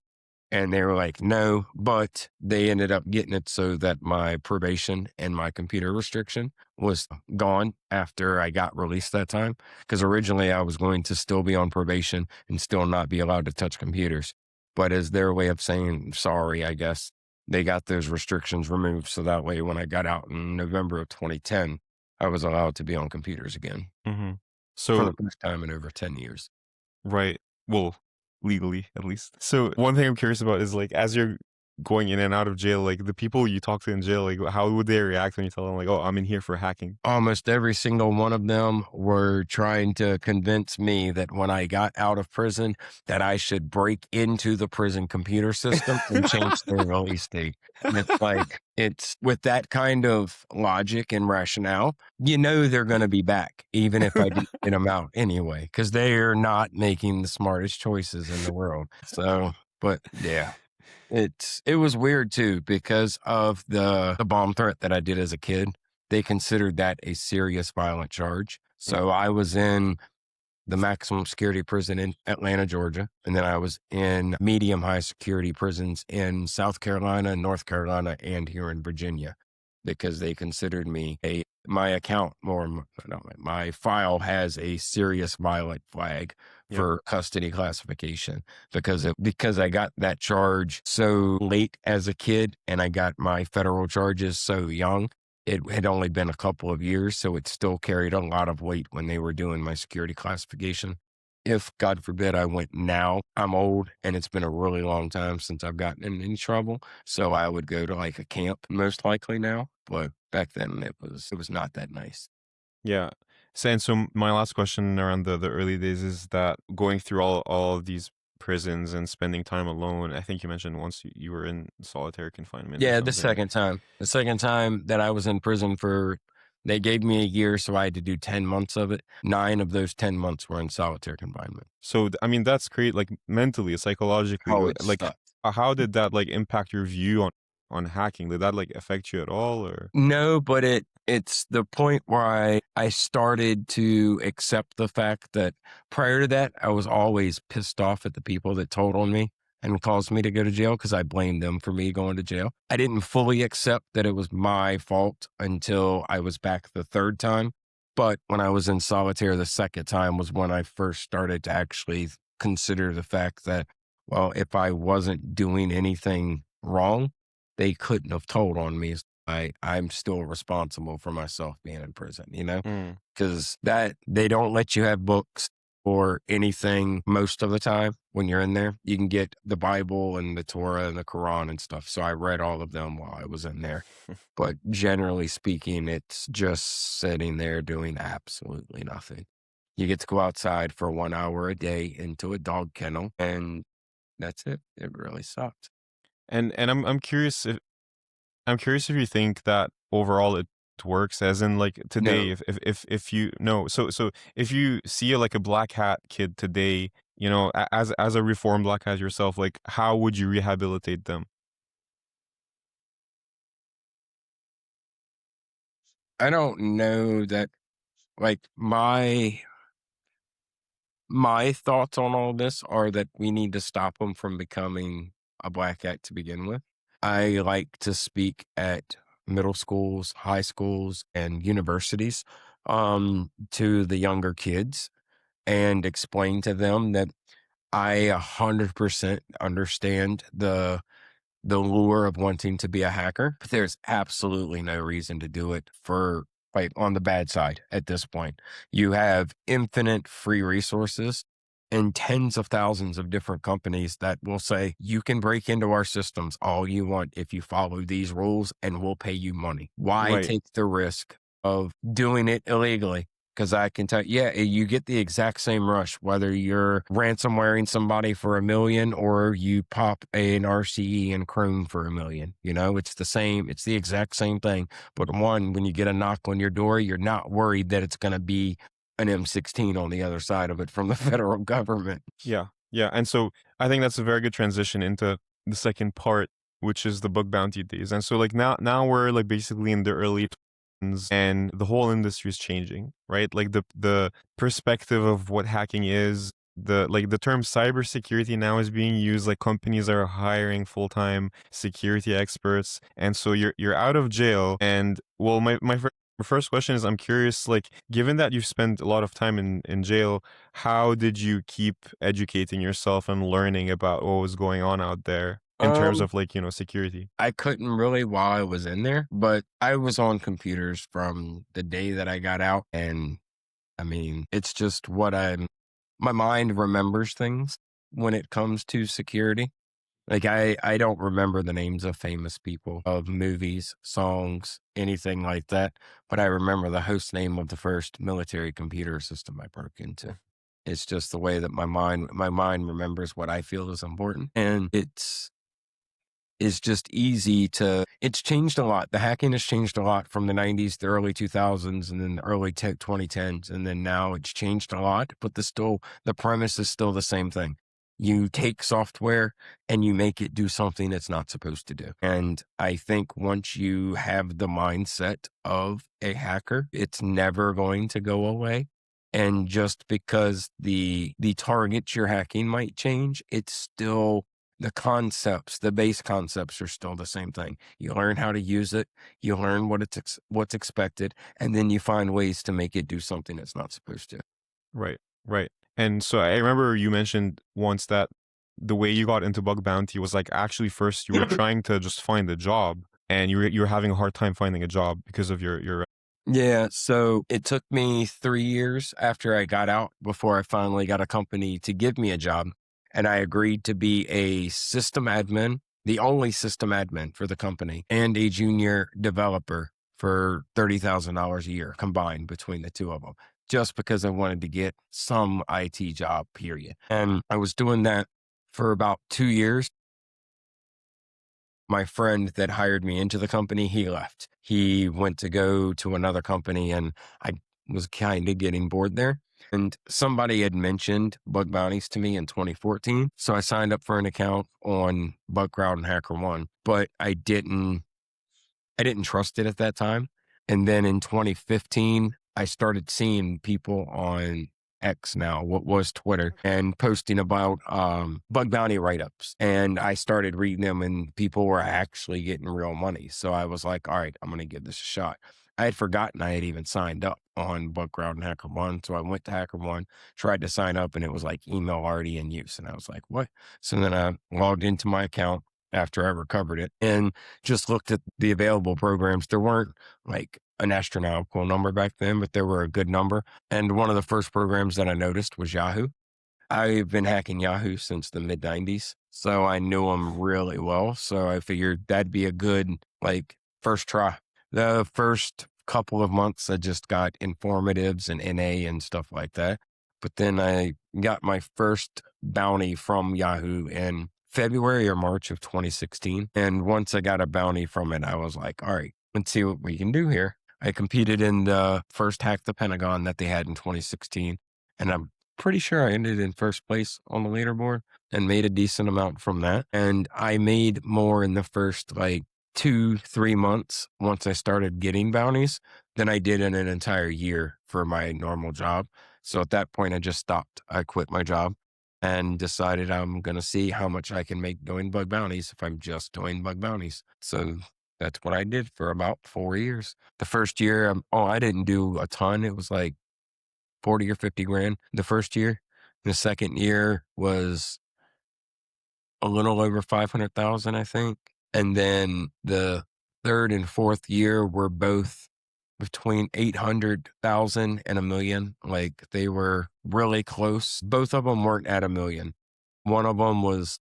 And they were like, "No," but they ended up getting it so that my probation and my computer restriction was gone after I got released that time. Because originally I was going to still be on probation and still not be allowed to touch computers. But as their way of saying sorry, I guess, they got those restrictions removed. So that way, when I got out in November of 2010, I was allowed to be on computers again Mm-hmm. for So the first time in over 10 years. right. Well, legally at least. So one thing I'm curious about is like as you're going in and out of jail, like the people you talk to in jail, like how would they react when you tell them like, oh, I'm in here for hacking? Almost every single one of them were trying to convince me that when I got out of prison, that I should break into the prison computer system and change their release date. And it's like, it's with that kind of logic and rationale, they're going to be back, even if I didn't get them out anyway, because they are not making the smartest choices in the world. So, but yeah. It was weird too because of the bomb threat that I did as a kid. They considered that a serious violent charge. Yeah. So I was in the maximum security prison in Atlanta, Georgia, and then I was in medium high security prisons in South Carolina, North Carolina, and here in Virginia because they considered me my account or no, my file has a serious violent flag Yeah. for custody classification because I got that charge so late as a kid and I got my federal charges so young. It had only been a couple of years, so it still carried a lot of weight when they were doing my security classification. If, God forbid, I went now, I'm old and it's been a really long time since I've gotten in any trouble. So I would go to like a camp most likely now. But back then it was not that nice. Yeah. So, and so my last question around the early days is that going through all of these prisons and spending time alone, I think you mentioned once you were in solitary confinement or Yeah, the something. second time. The second time that I was in prison they gave me a year, so I had to do 10 months of it. 9 of those 10 months were in solitary confinement. So, I mean, that's great, like mentally, psychologically, Oh, it like sucked. how did that like impact your view on hacking? Did that like affect you at all or? No, but it's the point where I started to accept the fact that prior to that, I was always pissed off at the people that told on me and caused me to go to jail because I blamed them for me going to jail. I didn't fully accept that it was my fault until I was back the third time. But when I was in solitaire the second time was when I first started to actually consider the fact that, well, if I wasn't doing anything wrong, they couldn't have told on me. I'm still responsible for myself being in prison, Mm. because that they don't let you have books or anything most of the time when you're in there. You can get the Bible and the Torah and the Quran and stuff. So I read all of them while I was in there. But generally speaking, it's just sitting there doing absolutely nothing. You get to go outside for 1 hour a day into a dog kennel, and that's it. It really sucked. And I'm curious if you think that overall it works, as in like today, No, if you no, so if you see like a black hat kid today, as a reformed black hat yourself, like how would you rehabilitate them? I don't know that like my thoughts on all this are that we need to stop them from becoming a black hat to begin with. I like to speak at middle schools, high schools, and universities to the younger kids and explain to them that I 100% understand the lure of wanting to be a hacker, but there's absolutely no reason to do it for like on the bad side at this point. You have infinite free resources and tens of thousands of different companies that will say, you can break into our systems all you want if you follow these rules and we'll pay you money. Why Right. take the risk of doing it illegally? Because I can tell you, yeah, you get the exact same rush, whether you're ransomwaring somebody for 1 million or you pop an RCE in Chrome for 1 million. It's the same, it's the exact same thing. But one, when you get a knock on your door, you're not worried that it's going to be an M16 on the other side of it from the federal government. Yeah. Yeah. And so I think that's a very good transition into the second part, which is the bug bounty days. And so like now we're like basically in the early 2000s and the whole industry is changing, right? Like the perspective of what hacking is, the term cybersecurity now is being used, like companies are hiring full-time security experts. And so you're out of jail. And well, my first question is I'm curious, like, given that you've spent a lot of time in jail, how did you keep educating yourself and learning about what was going on out there in terms Um, of like, security? I couldn't really while I was in there, but I was on computers from the day that I got out. And I mean, it's just my mind remembers things when it comes to security. Like I don't remember the names of famous people, of movies, songs, anything like that, but I remember the host name of the first military computer system I broke into. It's just the way that my mind remembers what I feel is important. And it's just easy to it's changed a lot. The hacking has changed a lot from the 90s, the early 2000s, and then the early 2010s. And then now it's changed a lot, but the premise is still the same thing. You take software and you make it do something it's not supposed to do. And I think once you have the mindset of a hacker, it's never going to go away. And just because the targets you're hacking might change, it's still the concepts, the base concepts are still the same thing. You learn how to use it, you learn what's expected, and then you find ways to make it do something it's not supposed to. Right, right. And so I remember you mentioned once that the way you got into bug bounty was like actually first you were trying to just find a job, and you were having a hard time finding a job because of your Yeah, so it took me 3 years after I got out before I finally got a company to give me a job. And I agreed to be a system admin, the only system admin for the company, and a junior developer for $30,000 a year combined between the two of them, just because I wanted to get some IT job, period. And I was doing that for about 2 years. My friend that hired me into the company, he left. He went to go to another company, and I was kind of getting bored there. And somebody had mentioned bug bounties to me in 2014. So I signed up for an account on Bugcrowd and HackerOne, but I didn't trust it at that time. And then in 2015, I started seeing people on X now, what was Twitter, and posting about bug bounty write-ups. And I started reading them, and people were actually getting real money. So I was like, all right, I'm going to give this a shot. I had forgotten I had even signed up on Bugcrowd and HackerOne. So I went to HackerOne, tried to sign up, and it was like email already in use. And I was like, what? So then I logged into my account after I recovered it and just looked at the available programs. There weren't like an astronomical number back then, but there were a good number. And one of the first programs that I noticed was Yahoo. I've been hacking Yahoo since the mid 90s. So I knew them really well. So I figured that'd be a good, like, first try. The first couple of months, I just got informatives and NA and stuff like that. But then I got my first bounty from Yahoo in February or March of 2016. And once I got a bounty from it, I was like, all right, let's see what we can do here. I competed in the first Hack the Pentagon that they had in 2016. And I'm pretty sure I ended in first place on the leaderboard and made a decent amount from that. And I made more in the first like 2-3 months once I started getting bounties than I did in an entire year for my normal job. So at that point, I just stopped. I quit my job and decided I'm going to see how much I can make doing bug bounties if I'm just doing bug bounties. So that's what I did for about 4 years. The first year, I didn't do a ton. It was like 40 or 50 grand the first year. The second year was a little over 500,000, I think. And then the third and fourth year were both between 800,000 and 1 million. Like they were really close. Both of them weren't at 1 million. One of them was,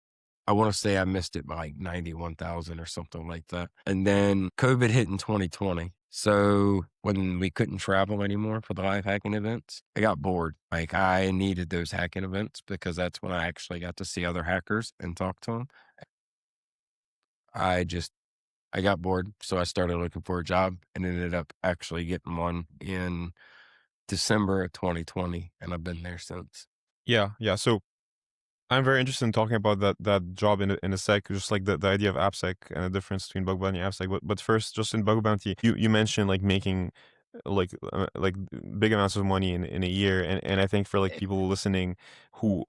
I want to say I missed it by like 91,000 or something like that. And then COVID hit in 2020. So when we couldn't travel anymore for the live hacking events, I got bored. Like I needed those hacking events because that's when I actually got to see other hackers and talk to them. I just, I got bored. So I started looking for a job and ended up actually getting one in December of 2020. And I've been there since. Yeah, yeah. So I'm very interested in talking about that job in a sec, just like the idea of AppSec and the difference between bug bounty and AppSec. But first, just in bug bounty, you mentioned like making like big amounts of money in a year, and I think for like people listening who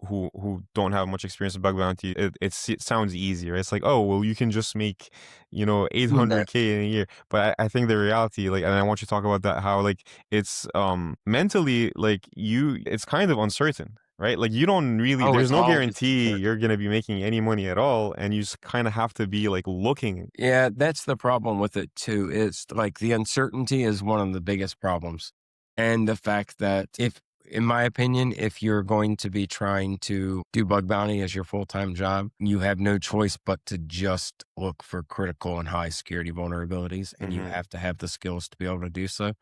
don't have much experience with bug bounty, it sounds easier. It's like, oh well, you can just make 800K in a year. But I think the reality, like, and I want you to talk about that, how like it's mentally like it's kind of uncertain. Right? Like you don't really, Oh, there's it's no always guarantee you're going to be making any money at all. And you just kind of have to be like looking. Yeah, that's the problem with it too. It's like the uncertainty is one of the biggest problems. And the fact that In my opinion, if you're going to be trying to do bug bounty as your full-time job, you have no choice but to just look for critical and high security vulnerabilities, and you Mm-hmm. have to have the skills to be able to do so.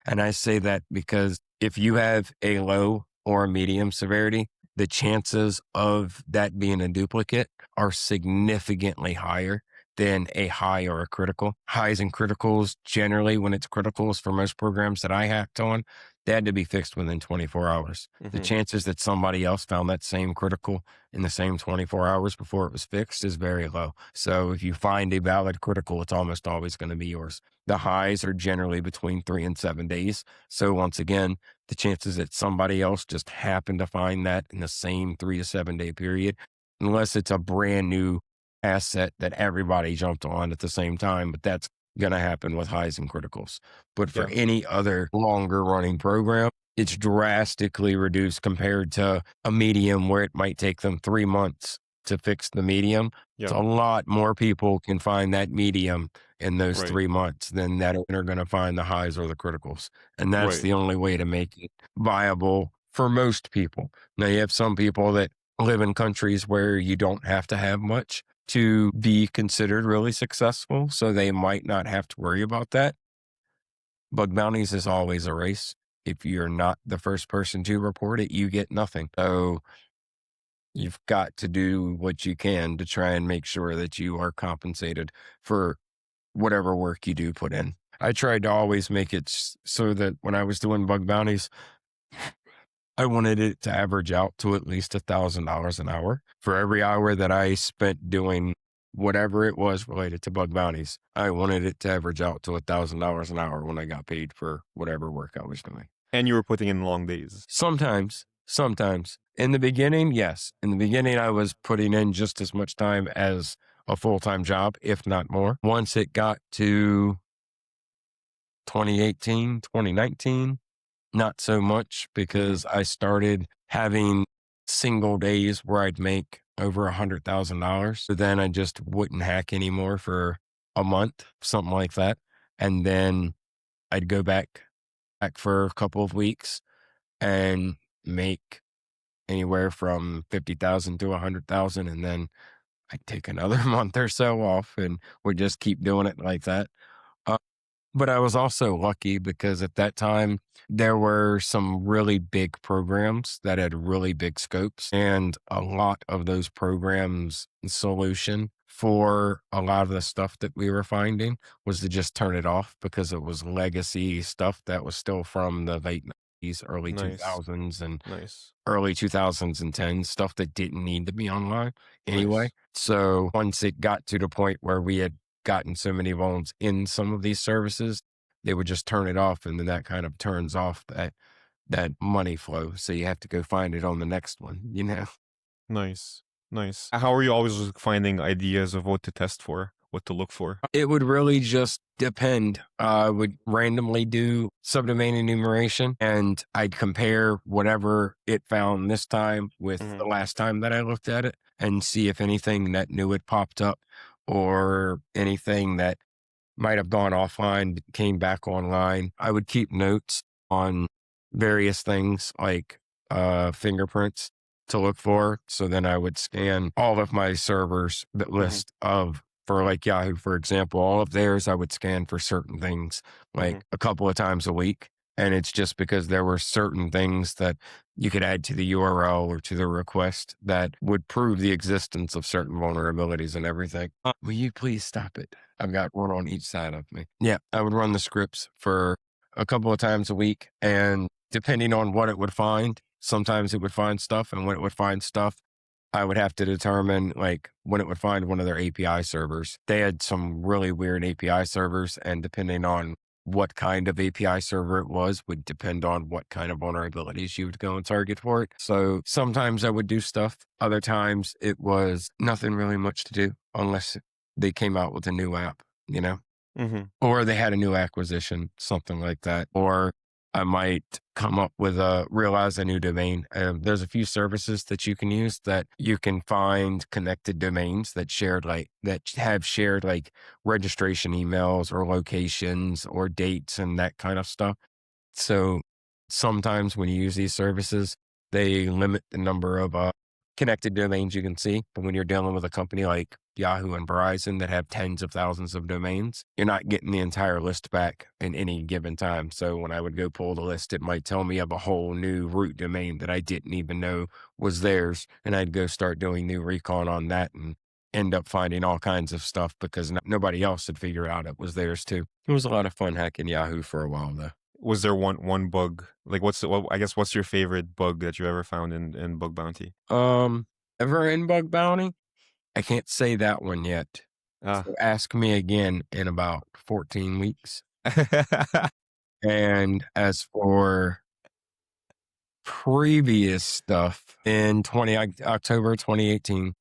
And I say that because if you have a low or a medium severity, the chances of that being a duplicate are significantly higher than a high or a critical. Highs and criticals, generally, when it's criticals for most programs that I hacked on, they had to be fixed within 24 hours. The Mm-hmm. chances that somebody else found that same critical in the same 24 hours before it was fixed is very low. So if you find a valid critical, it's almost always going to be yours. The highs are generally between 3 and 7 days. So once again, the chances that somebody else just happened to find that in the same 3 to 7 day period, unless it's a brand new asset that everybody jumped on at the same time, but that's going to happen with highs and criticals. But for Yeah. any other longer running program, it's drastically reduced compared to a medium where it might take them 3 months to fix the medium. It's Yeah. a lot more people can find that medium in those Right. 3 months than that are going to find the highs or the criticals. And that's Right. the only way to make it viable for most people. Now, you have some people that live in countries where you don't have to have much to be considered really successful. So they might not have to worry about that. Bug bounties is always a race. If you're not the first person to report it, you get nothing. So you've got to do what you can to try and make sure that you are compensated for whatever work you do put in. I tried to always make it so that when I was doing bug bounties, I wanted it to average out to at least $1,000 an hour for every hour that I spent doing whatever it was related to bug bounties. I wanted it to average out to $1,000 an hour when I got paid for whatever work I was doing. And you were putting in long days. Sometimes. In the beginning, yes. In the beginning, I was putting in just as much time as a full-time job, if not more. Once it got to 2018, 2019, not so much because I started having single days where I'd make over $100,000. So then I just wouldn't hack anymore for a month, something like that. And then I'd go back for a couple of weeks and make anywhere from 50,000 to 100,000. And then I'd take another month or so off and would just keep doing it like that. Uh, But I was also lucky because at that time, there were some really big programs that had really big scopes. And a lot of those programs' solution for a lot of the stuff that we were finding was to just turn it off because it was legacy stuff that was still from the late 90s, early Nice. 2000s, and Nice. early 2010s, stuff that didn't need to be online anyway. Nice. So once it got to the point where we had gotten so many vulns in some of these services, they would just turn it off, and then that kind of turns off that money flow. So you have to go find it on the next one, you know? Nice. Nice. How are you always finding ideas of what to test for, what to look for? It would really just depend. I would randomly do subdomain enumeration and I'd compare whatever it found this time with the last time that I looked at it and see if anything that new had popped up or anything that might have gone offline came back online. I would keep notes on various things like fingerprints to look for. So then I would scan all of my servers, the list of, for like Yahoo, for example, all of theirs, I would scan for certain things like a couple of times a week. And it's just because there were certain things that you could add to the URL or to the request that would prove the existence of certain vulnerabilities and everything. Will you please stop it? I've got one on each side of me. Yeah, I would run the scripts for a couple of times a week. And depending on what it would find, sometimes it would find stuff. And when it would find stuff, I would have to determine like when it would find one of their API servers. They had some really weird API servers, and depending on what kind of API server it was would depend on what kind of vulnerabilities you would go and target for it. So sometimes I would do stuff. Other times it was nothing really much to do unless they came out with a new app, you know, or they had a new acquisition, something like that. Or I might come up with realize a new domain. There's a few services that you can use that you can find connected domains that have shared like registration emails or locations or dates and that kind of stuff. So sometimes when you use these services, they limit the number of connected domains you can see. But when you're dealing with a company like Yahoo and Verizon that have tens of thousands of domains, you're not getting the entire list back in any given time. So when I would go pull the list, it might tell me of a whole new root domain that I didn't even know was theirs. And I'd go start doing new recon on that and end up finding all kinds of stuff because nobody else had figured out it was theirs too. It was a lot of fun hacking Yahoo for a while though. Was there one bug? Like, I guess what's your favorite bug that you ever found in Bug Bounty? Um, Ever in Bug Bounty? I can't say that one yet. Ah. So ask me again in about 14 weeks. And as for previous stuff in October 2018,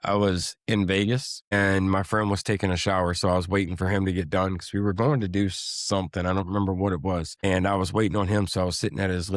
I was in Vegas and my friend was taking a shower. So I was waiting for him to get done because we were going to do something. I don't remember what it was. And I was waiting on him. So I was sitting at his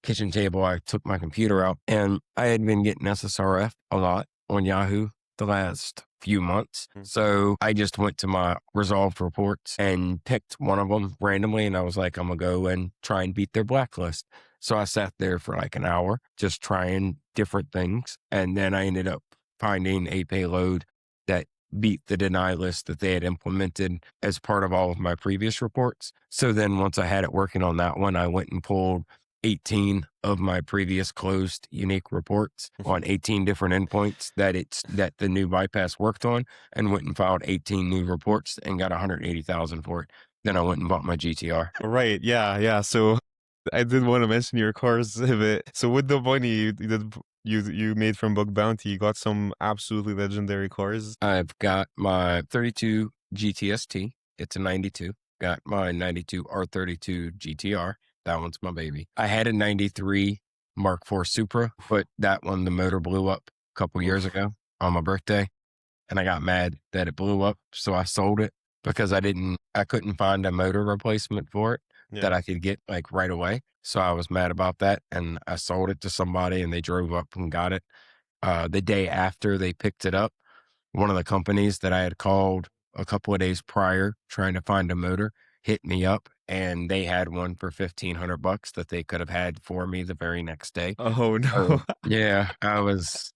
kitchen table. I took my computer out and I had been getting SSRF a lot on Yahoo the last few months. So I just went to my resolved reports and picked one of them randomly. And I was like, I'm going to go and try and beat their blacklist. So I sat there for like an hour, just trying different things. And then I ended up finding a payload that beat the deny list that they had implemented as part of all of my previous reports. So then once I had it working on that one, I went and pulled 18 of my previous closed unique reports on 18 different endpoints that the new bypass worked on, and went and filed 18 new reports and got 180,000 for it. Then I went and bought my GTR. Right. Yeah. Yeah. So I did want to mention your cars a bit. So with the money you made from Bug Bounty, you got some absolutely legendary cars. I've got my 32 GTST. It's a 92. Got my 92 R32 GTR. That one's my baby. I had a 93 Mark IV Supra, but that one, the motor blew up a couple years ago on my birthday. And I got mad that it blew up. So I sold it because I couldn't find a motor replacement for it that I could get like right away. So I was mad about that. And I sold it to somebody and they drove up and got it. The day after they picked it up, one of the companies that I had called a couple of days prior trying to find a motor hit me up and they had one for $1,500 that they could have had for me the very next day. Oh no. So, yeah, I was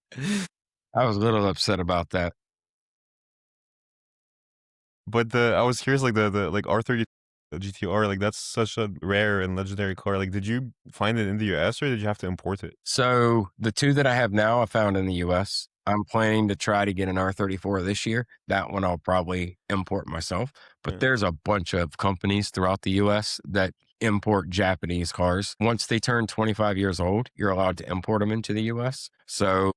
a little upset about that. But I was curious, like the like R30 GTR, like that's such a rare and legendary car. Like, did you find it in the US or did you have to import it? So the two that I have now, I found in the US. I'm planning to try to get an R34 this year. That one I'll probably import myself. But there's a bunch of companies throughout the US that import Japanese cars. Once they turn 25 years old, you're allowed to import them into the US. So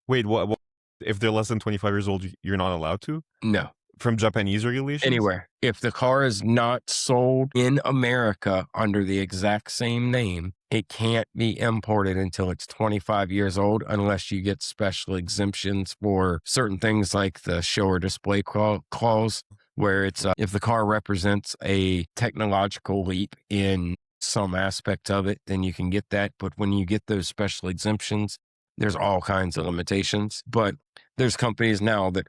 Wait, what if they're less than 25 years old, you're not allowed to? no, From Japanese regulations? anywhere. If the car is not sold in America under the exact same name, it can't be imported until it's 25 years old unless you get special exemptions for certain things like the show or display clause, where it's if the car represents a technological leap in some aspect of it, then you can get that. But when you get those special exemptions, there's all kinds of limitations. But there's companies now that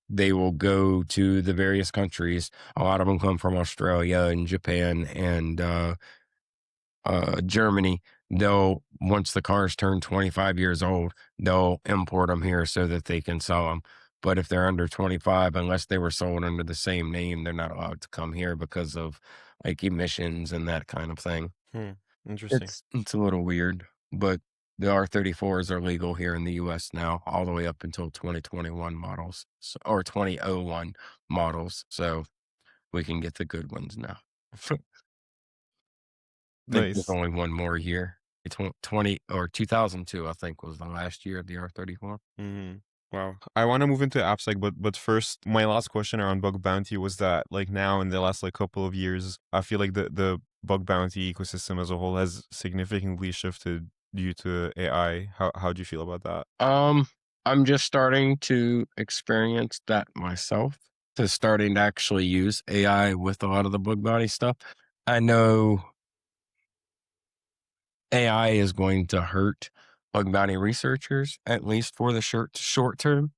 they will go to the various countries. A lot of them come from Australia and Japan and Germany. Once the cars turn 25 years old, they'll import them here so that they can sell them. But if they're under 25, unless they were sold under the same name, they're not allowed to come here because of like emissions and that kind of thing. Interesting. It's a little weird, but the R34s are legal here in the US now, all the way up until 2021 models or 2001 models. So we can get the good ones now. I think there's Nice. only one more year. It's 20 or 2002, I think, was the last year of the R34. Wow. I want to move into AppSec, but first, my last question around Bug Bounty was that like now in the last like couple of years, I feel like the Bug Bounty ecosystem as a whole has significantly shifted due to AI. How do you feel about that? I'm just starting to experience that myself, to starting to actually use AI with a lot of the bug bounty stuff. I know AI is going to hurt bug bounty researchers, at least for the short term.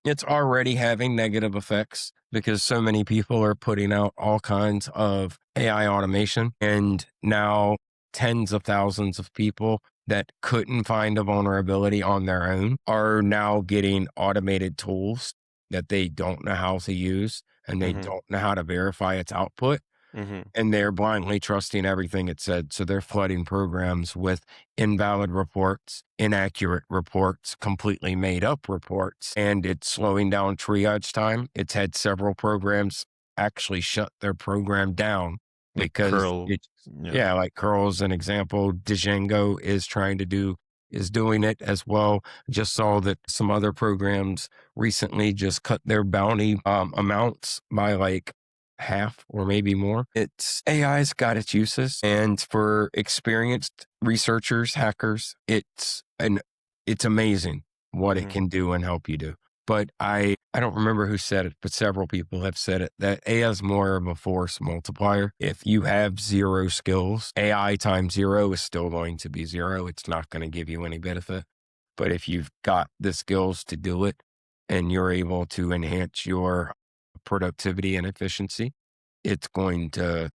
It's already having negative effects because so many people are putting out all kinds of AI automation. And now tens of thousands of people that couldn't find a vulnerability on their own are now getting automated tools that they don't know how to use and they don't know how to verify its output. And they're blindly trusting everything it said. So they're flooding programs with invalid reports, inaccurate reports, completely made up reports, and it's slowing down triage time. It's had several programs actually shut their program down Like because curl. it's, Yeah. like curl is an example. Django is doing it as well. Just saw that some other programs recently just cut their bounty amounts by like half or maybe more. It's AI's got its uses, and for experienced researchers, hackers, it's amazing what it can do and help you do. But I don't remember who said it, but several people have said it, that AI is more of a force multiplier. If you have zero skills, AI times zero is still going to be zero. It's not going to give you any benefit. But if you've got the skills to do it and you're able to enhance your productivity and efficiency, it's going to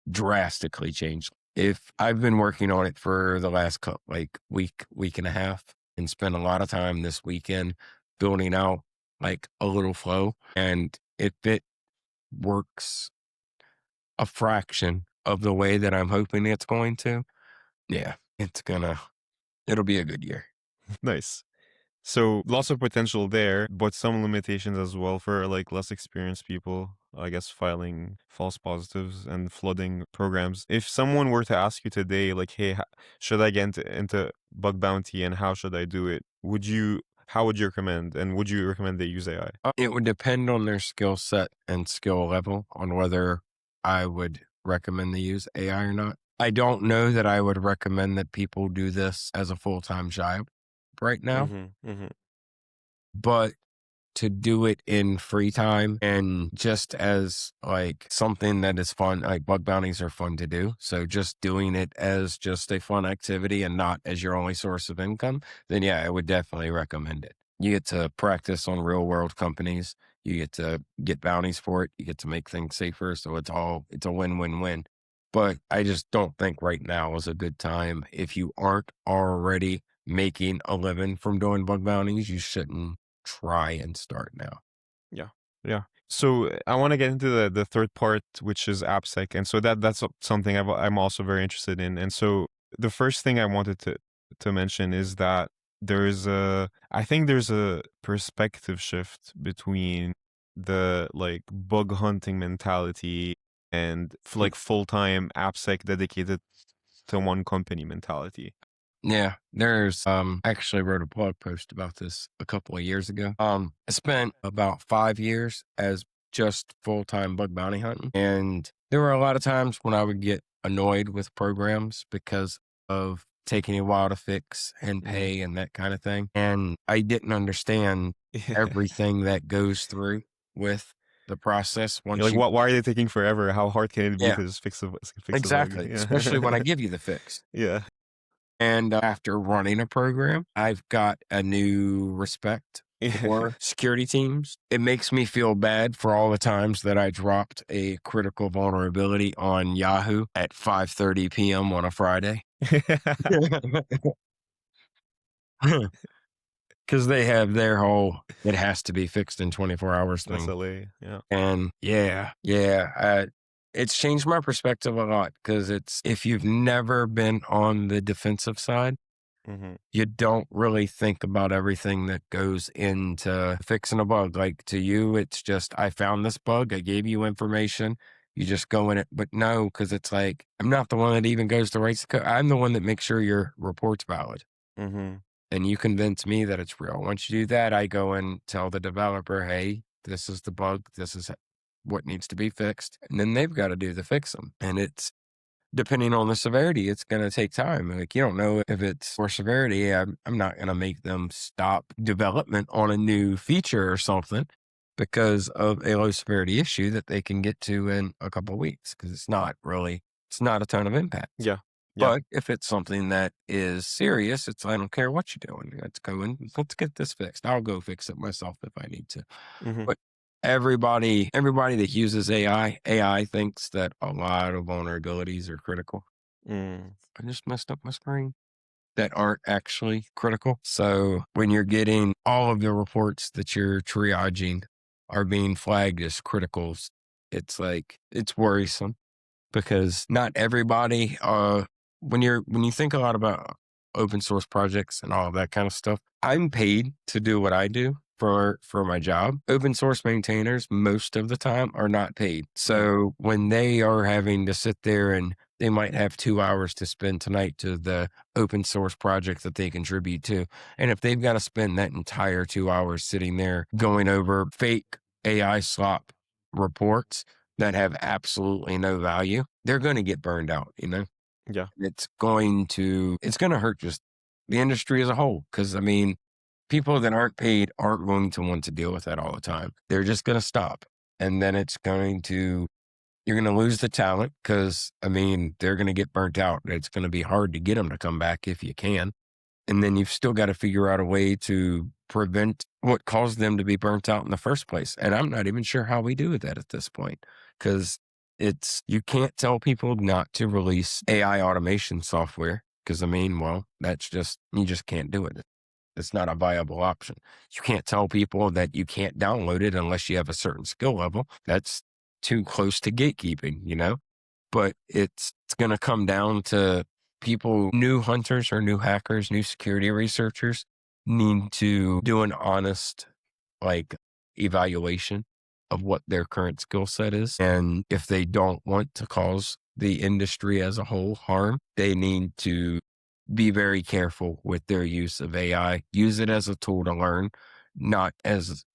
drastically change. If I've been working on it for the last week and a half and spent a lot of time this weekend building out like a little flow, and if it works a fraction of the way that I'm hoping it's going to, yeah, it'll be a good year. Nice. So lots of potential there, but some limitations as well for like less experienced people, I guess, filing false positives and flooding programs. If someone were to ask you today, like, hey, should I get into bug bounty and how should I do it? How would you recommend? And would you recommend they use AI? It would depend on their skill set and skill level on whether I would recommend they use AI or not. I don't know that I would recommend that people do this as a full-time job right now, but to do it in free time and just as like something that is fun, like bug bounties are fun to do. So just doing it as just a fun activity and not as your only source of income, then yeah, I would definitely recommend it. You get to practice on real world companies. You get to get bounties for it. You get to make things safer. So it's a win-win-win. But I just don't think right now is a good time. If you aren't already making a living from doing bug bounties, you shouldn't try and start now. Yeah. So I want to get into the third part, which is AppSec, and so that's something I'm also very interested in. And so the first thing I wanted to mention is that I think there's a perspective shift between the like bug hunting mentality and like full-time AppSec dedicated to one company mentality. Yeah, there's I actually wrote a blog post about this a couple of years ago. I spent about 5 years as just full-time bug bounty hunting, and there were a lot of times when I would get annoyed with programs because of taking a while to fix and pay and that kind of thing. And I didn't understand everything that goes through with the process You're once like, you why are they taking forever? How hard can it be yeah, to just fix a bug? exactly, especially when I Yeah. give you the fix. Yeah. And after running a program, I've got a new respect for security teams. It makes me feel bad for all the times that I dropped a critical vulnerability on Yahoo at 5:30 p.m. on a Friday. Because they have their whole, it has to be fixed in 24 hours thing. SLA. Yeah. And it's changed my perspective a lot because if you've never been on the defensive side, you don't really think about everything that goes into fixing a bug. Like to you, it's just, I found this bug, I gave you information, you just go in it. But no, because it's like, I'm not the one that even goes to write the code. I'm the one that makes sure your report's valid. And you convince me that it's real. Once you do that, I go and tell the developer, hey, this is the bug, this is what needs to be fixed. And then they've got to do the fix them. And it's, depending on the severity, it's going to take time. Like you don't know if it's for severity. I'm not going to make them stop development on a new feature or something because of a low severity issue that they can get to in a couple of weeks because it's not a ton of impact. Yeah. Yeah. But if it's something that is serious, it's I don't care what you're doing. Let's go and let's get this fixed. I'll go fix it myself if I need to. Hmm. But everybody that uses AI thinks that a lot of vulnerabilities are critical. Mm. I just messed up my screen. That aren't actually critical. So when you're getting all of the reports that you're triaging are being flagged as criticals, it's like it's worrisome because not everybody when you think a lot about open source projects and all of that kind of stuff, I'm paid to do what I do for my job. Open source maintainers most of the time are not paid. Yeah. So when they are having to sit there and they might have 2 hours to spend tonight to the open source project that they contribute to. And if they've got to spend that entire 2 hours sitting there going over fake AI slop reports that have absolutely no value, they're going to get burned out, you know? Yeah. It's going to hurt just the industry as a whole. Cause I mean, people that aren't paid aren't going to want to deal with that all the time. They're just going to stop. And then you're going to lose the talent because I mean, they're going to get burnt out. It's going to be hard to get them to come back if you can. And then you've still got to figure out a way to prevent what caused them to be burnt out in the first place. And I'm not even sure how we do that at this point because you can't tell people not to release AI automation software because I mean, well, you just can't do it. It's not a viable option. You can't tell people that you can't download it unless you have a certain skill level. That's too close to gatekeeping, you know? But it's going to come down to new hunters or new hackers, new security researchers need to do an honest like evaluation of what their current skill set is. And if they don't want to cause the industry as a whole harm, they need to be very careful with their use of AI. Use it as a tool to learn,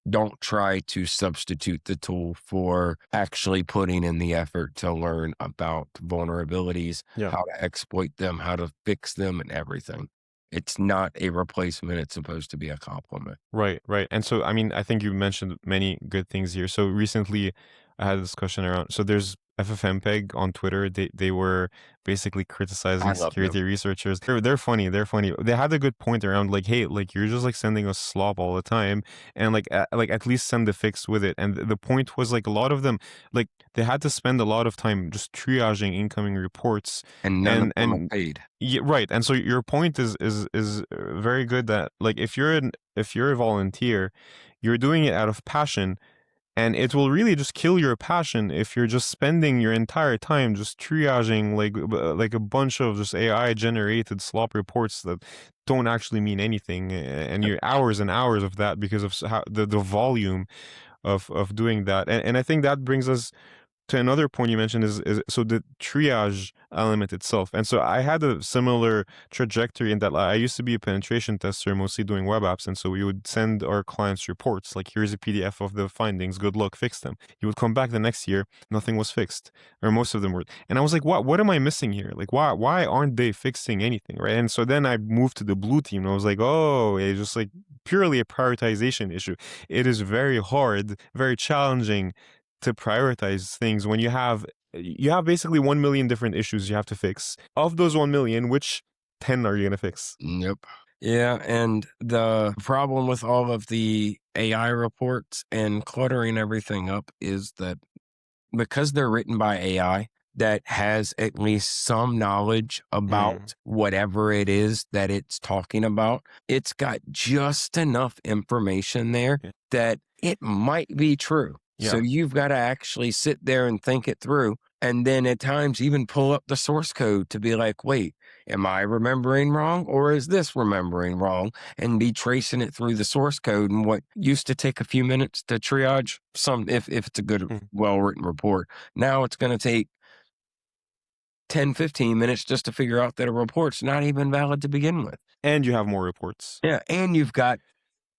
don't try to substitute the tool for actually putting in the effort to learn about vulnerabilities, Yeah. how to exploit them, how to fix them, and everything. It's not a replacement. It's supposed to be a complement. Right, right. And so, I mean, I think you mentioned many good things here. So recently, I had a discussion around. So there's FFmpeg on Twitter. They were basically I criticizing love them. security researchers. They're funny. They're funny. They had a good point around like, hey, like you're just like sending us slop all the time, and like at least send the fix with it. And the point was like a lot of them, like they had to spend a lot of time just triaging incoming reports, And none of and them are and paid. yeah, right. And so your point is very good that like if you're a volunteer, you're doing it out of passion, and it will really just kill your passion if you're just spending your entire time just triaging like a bunch of just AI generated slop reports that don't actually mean anything, and Yep. your hours and hours of that because of how the volume of doing that. And I think that brings us to another point you mentioned is so the triage element itself. And so I had a similar trajectory in that I used to be a penetration tester, mostly doing web apps. And so we would send our clients reports like, here's a PDF of the findings, good luck, fix them. You would come back the next year, nothing was fixed, or most of them were. And I was like, what am I missing here? Like, why aren't they fixing anything? Right. And so then I moved to the blue team and I was like, oh, it's just like purely a prioritization issue. It is very hard, very challenging to prioritize things when you have basically 1 million different issues you have to fix. Of those 1 million, which 10 are you going to fix? Nope. Yeah, and the problem with all of the AI reports and cluttering everything up is that because they're written by AI that has at least some knowledge Mm, about whatever it is that it's talking about, it's got just enough information there yeah. that it might be true. So Yeah. you've got to actually sit there and think it through. And then at times even pull up the source code to be like, wait, am I remembering wrong or is this remembering wrong? And be tracing it through the source code. And what used to take a few minutes to triage if it's a good, Mm. well written report, now it's going to take 10, 15 minutes just to figure out that a report's not even valid to begin with. And you have more reports. Yeah. And you've got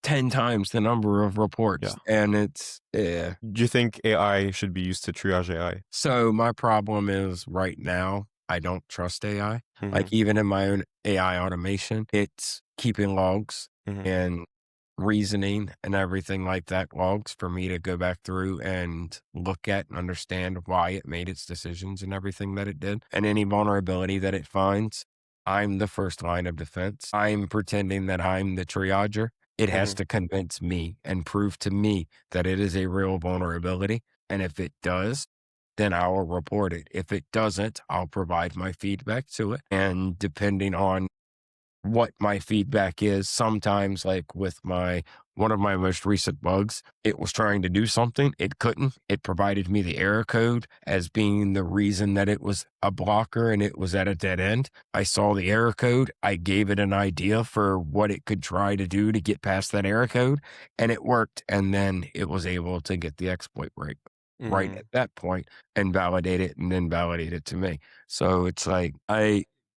10 times the number of Yeah. reports. And yeah. Do you think AI should be used to triage AI? So my problem is right now, I don't trust AI. Mm-hmm. Like even in my own AI automation, it's keeping logs Mm-hmm. and reasoning and everything like that logs for me to go back through and look at and understand why it made its decisions and everything that it did. And any vulnerability that it finds, I'm the first line of defense. I'm pretending that I'm the triager. It has Mhm. to convince me and prove to me that it is a real vulnerability. And if it does, then I will report it. If it doesn't, I'll provide my feedback to it. And depending on what my feedback is, sometimes like with one of my most recent bugs, it was trying to do something, it couldn't. It provided me the error code as being the reason that it was a blocker and it was at a dead end. I saw the error code, I gave it an idea for what it could try to do to get past that error code, and it worked. And then it was able to get the exploit right at Mhm. that point and validate it and then validate it to me. So it's like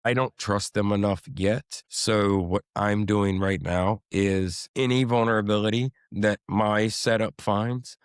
I don't trust them enough yet. So what I'm doing right now is any vulnerability that my setup finds,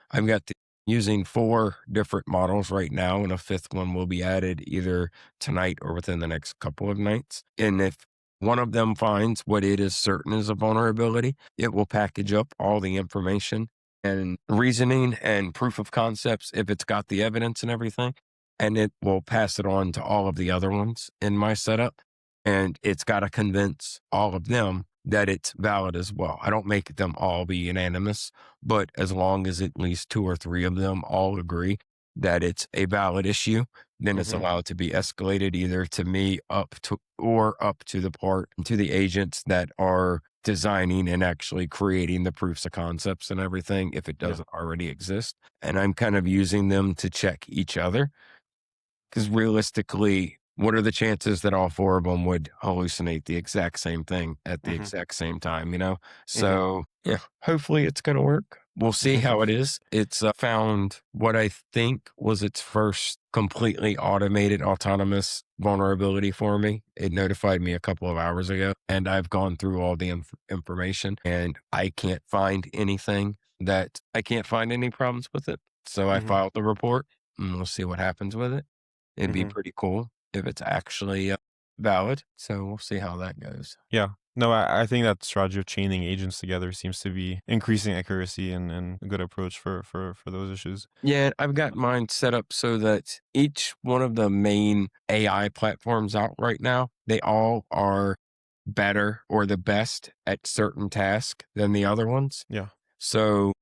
using 4 different models right now, and a 5th one will be added either tonight or within the next couple of nights. And if one of them finds what it is certain is a vulnerability, it will package up all the information and reasoning and proof of concepts if it's got the evidence and everything, and it will pass it on to all of the other ones in my setup. And it's got to convince all of them that it's valid as well. I don't make them all be unanimous, but as long as at least 2 or 3 of them all agree that it's a valid issue, then it's Mhm. allowed to be escalated either to me up to the agents that are designing and actually creating the proofs of concepts and everything if it Yeah. doesn't already exist. And I'm kind of using them to check each other because realistically, what are the chances that all 4 of them would hallucinate the exact same thing at the Mhm. exact same time, you know? Mhm. So, yeah, hopefully it's going to work. We'll see how it is. It's found what I think was its first completely automated autonomous vulnerability for me. It notified me a couple of hours ago, and I've gone through all the information, and I can't find any problems with it. So I Mhm. filed the report, and we'll see what happens with it. It'd be Mhm. pretty cool if it's actually valid. So we'll see how that goes. Yeah. No, I think that strategy of chaining agents together seems to be increasing accuracy and a good approach for those issues. Yeah, I've got mine set up so that each one of the main AI platforms out right now, they all are better or the best at certain tasks than the other ones. Yeah. So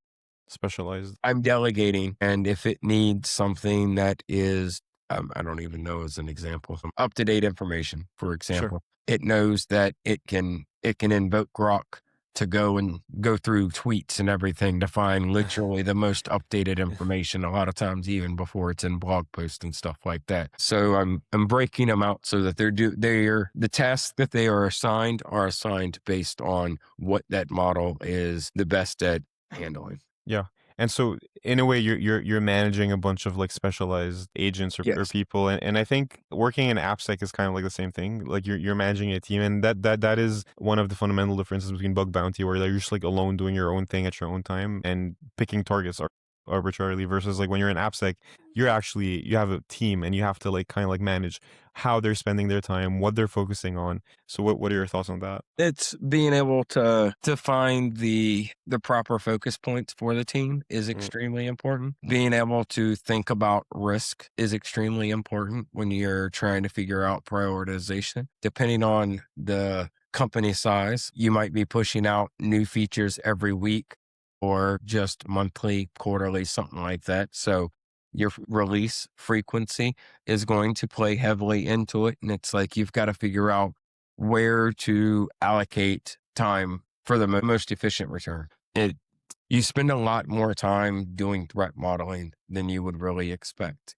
Specialized. I'm delegating, and if it needs something that is, I don't even know as an example, some up to date information, for Sure. example, it knows that it can invoke Grok to go through tweets and everything to find literally the most updated information. A lot of times, even before it's in blog posts and stuff like that. So I'm breaking them out so that the tasks that they are assigned based on what that model is the best at handling. Yeah. And so in a way you're managing a bunch of like specialized agents or Yes. people and I think working in AppSec is kind of like the same thing. Like you're managing a team and that is one of the fundamental differences between bug bounty where you're just like alone doing your own thing at your own time and picking targets arbitrarily versus like when you're in AppSec, you have a team and you have to like kind of like manage how they're spending their time, what they're focusing on. So what are your thoughts on that? It's being able to find the proper focus points for the team is Mm, extremely important. Being able to think about risk is extremely important when you're trying to figure out prioritization. Depending on the company size, you might be pushing out new features every week or just monthly, quarterly, something like that. So your release frequency is going to play heavily into it. And it's like you've got to figure out where to allocate time for the most efficient return. You spend a lot more time doing threat modeling than you would really expect,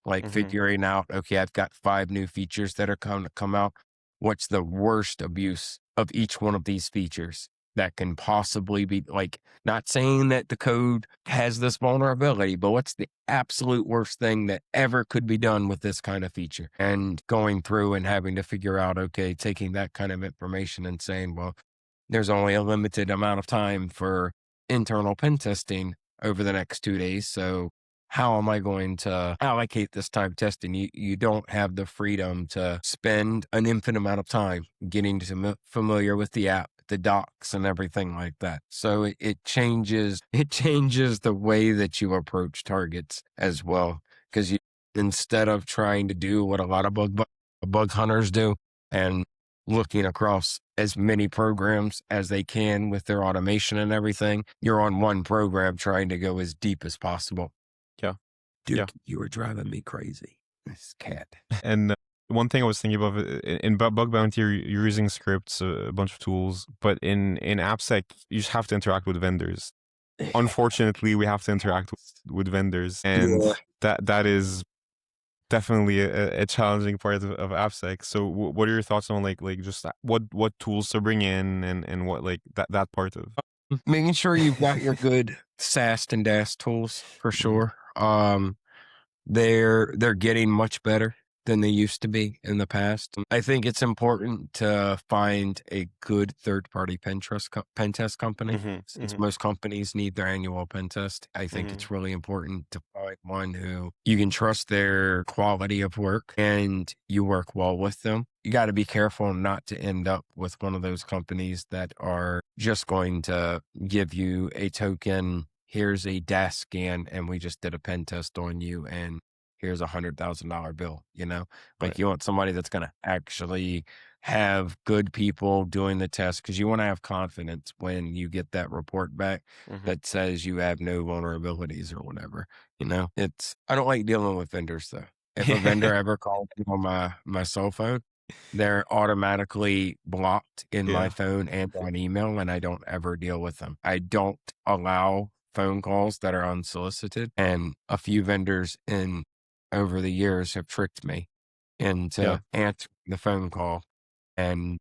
like mhm. figuring out, okay, I've got 5 new features that are going to come out. What's the worst abuse of each one of these features that can possibly be like, not saying that the code has this vulnerability, but what's the absolute worst thing that ever could be done with this kind of feature? And going through and having to figure out, okay, taking that kind of information and saying, well, there's only a limited amount of time for internal pen testing over the next 2 days. So how am I going to allocate this time testing? You don't have the freedom to spend an infinite amount of time getting familiar with the app the docs and everything like that. So it changes it changes the way that you approach targets as well. Because you instead of trying to do what a lot of bug hunters do and looking across as many programs as they can with their automation and everything, you're on one program trying to go as deep as possible. Yeah. Dude, Yeah. you were driving me crazy. This cat. And one thing I was thinking about in bug bounty, you're using scripts, a bunch of tools, but in AppSec, you just have to interact with vendors. Unfortunately, we have to interact with vendors, and that is definitely a challenging part of AppSec. So what are your thoughts on like just what tools to bring in and what like that part of Making sure you've got your good SAST and DAST tools for sure. They're getting much better than they used to be in the past. I think it's important to find a good third-party pen test company. Since most companies need their annual pen test, I think it's really important to find one who you can trust their quality of work and you work well with them. You got to be careful not to end up with one of those companies that are just going to give you a token. Here's a DAS scan, and we just did a pen test on you, and here's $100,000 bill, Like Right. you want somebody that's going to actually have good people doing the test, because you want to have confidence when you get that report back that says you have no vulnerabilities or whatever. I don't like dealing with vendors though. If a vendor ever calls me on my cell phone, they're automatically blocked in my Yeah. phone and on email, and I don't ever deal with them. I don't allow phone calls that are unsolicited, and a few vendors over the years have tricked me into Yeah. answering the phone call. And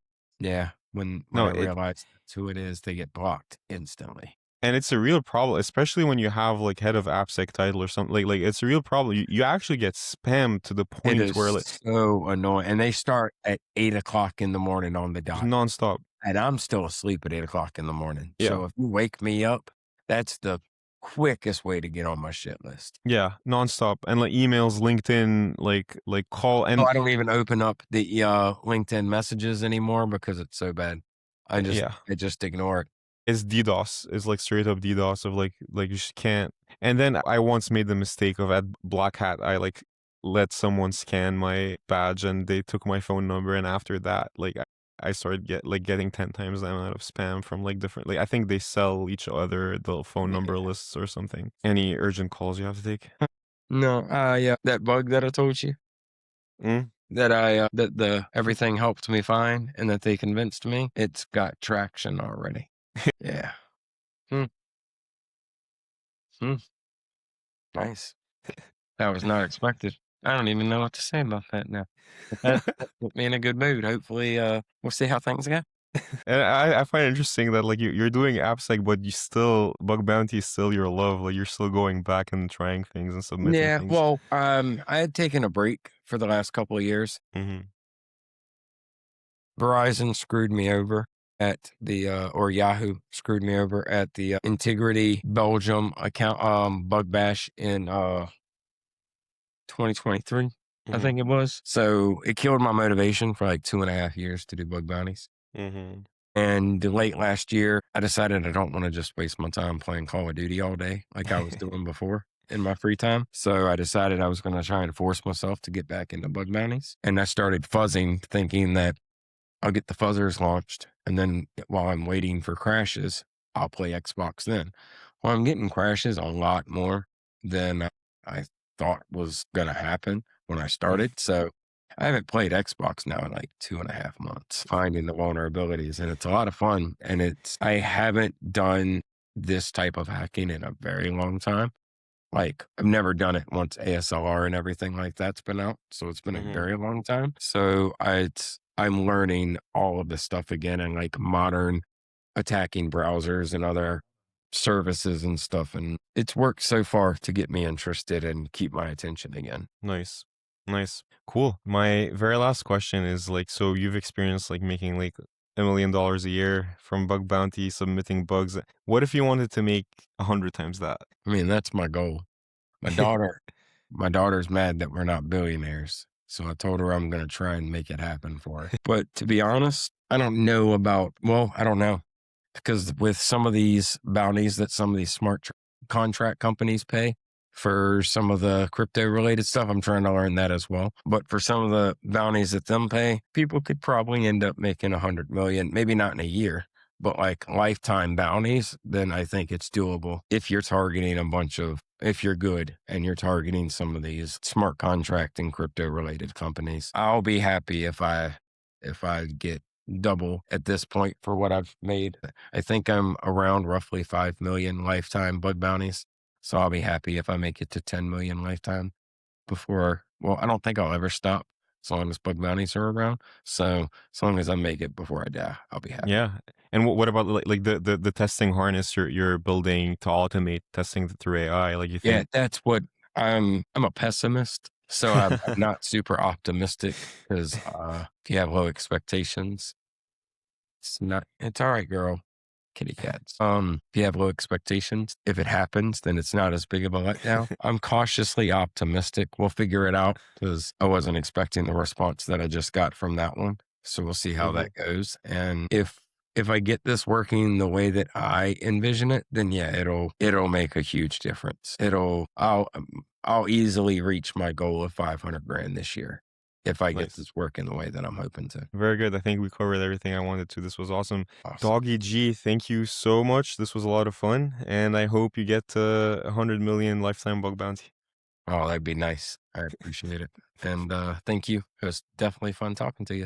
when No, I realize that's who it is, they get blocked instantly. and it's a real problem, especially when you have like head of AppSec title or something. Like it's a real problem. You actually get spammed to the It point is where like so annoying. And they start at 8 o'clock in the morning on the dot. nonstop. And I'm still asleep at 8 o'clock in the morning. Yeah. So if you wake me up, that's the quickest way to get on my shit list. Yeah, nonstop. And like emails, LinkedIn, like call, and I don't even open up the LinkedIn messages anymore because it's so bad. I just ignore it. it's DDoS. It's like straight up DDoS of like you just can't. And then I once made the mistake of at Black Hat, I like let someone scan my badge and they took my phone number, and after that, like I started getting 10 times the amount of spam from like different, like I think they sell each other the phone number lists or something. Any urgent calls you have to take? No, that bug that I told you Mm? that everything helped me find and that they convinced me, it's got traction already. Yeah. Nice. That was not expected. I don't even know what to say about that now. But that put me in a good mood. Hopefully, we'll see how things go. And I find it interesting that like you're doing AppSec, but you still bug bounty is still your love. Like you're still going back and trying things and submitting Yeah, things. well, I had taken a break for the last couple of years. Verizon screwed me over at the or Yahoo screwed me over at the Integrity Belgium account bug bash in 2023, I think it was. So it killed my motivation for like 2.5 years to do bug bounties. And late last year, I decided I don't want to just waste my time playing Call of Duty all day like I was doing before in my free time. So I decided I was going to try and force myself to get back into bug bounties. And I started fuzzing, thinking that I'll get the fuzzers launched. And then while I'm waiting for crashes, I'll play Xbox then. Well, I'm getting crashes a lot more than I thought was going to happen when I started. So I haven't played Xbox now in like 2.5 months, finding the vulnerabilities, and it's a lot of fun. And I haven't done this type of hacking in a very long time. Like I've never done it once ASLR and everything like that's been out. So it's been a very long time. So I'm learning all of this stuff again, and like modern attacking browsers and other services and stuff. And it's worked so far to get me interested and keep my attention again. Nice. Cool. My very last question is like, so you've experienced like making like $1 million a year from bug bounty, submitting bugs. What if you wanted to make 100 times that? I mean, that's my goal. My daughter's mad that we're not billionaires. So I told her I'm going to try and make it happen for her. But to be honest, I don't know about, well, I don't know. Because with some of these bounties that some of these contract companies pay for some of the crypto related stuff, I'm trying to learn that as well. But for some of the bounties that them pay, people could probably end up making 100 million, maybe not in a year, but like lifetime bounties, then I think it's doable if you're targeting if you're good and you're targeting some of these smart contract and crypto related companies. I'll be happy if I get double at this point for what I've made. I think I'm around roughly 5 million lifetime bug bounties. So I'll be happy if I make it to 10 million lifetime well, I don't think I'll ever stop as long as bug bounties are around. So as long as I make it before I die, I'll be happy. Yeah. And what about like the testing harness you're building to automate testing through AI? Like you Yeah, think that's what I'm a pessimist. So I'm not super optimistic because if you have low expectations, it's all right, girl. Kitty cats. If you have low expectations, if it happens, then it's not as big of a letdown. I'm cautiously optimistic. We'll figure it out because I wasn't expecting the response that I just got from that one. So we'll see how Mhm. that goes. And if I get this working the way that I envision it, then yeah, it'll make a huge difference. I'll easily reach my goal of 500 grand this year if I get Nice. this working the way that I'm hoping to. Very good. I think we covered everything I wanted to. This was awesome. Awesome. dawgyg, thank you so much. This was a lot of fun, and I hope you get to 100 million lifetime bug bounty. Oh, that'd be nice. I appreciate it. And thank you. It was definitely fun talking to you.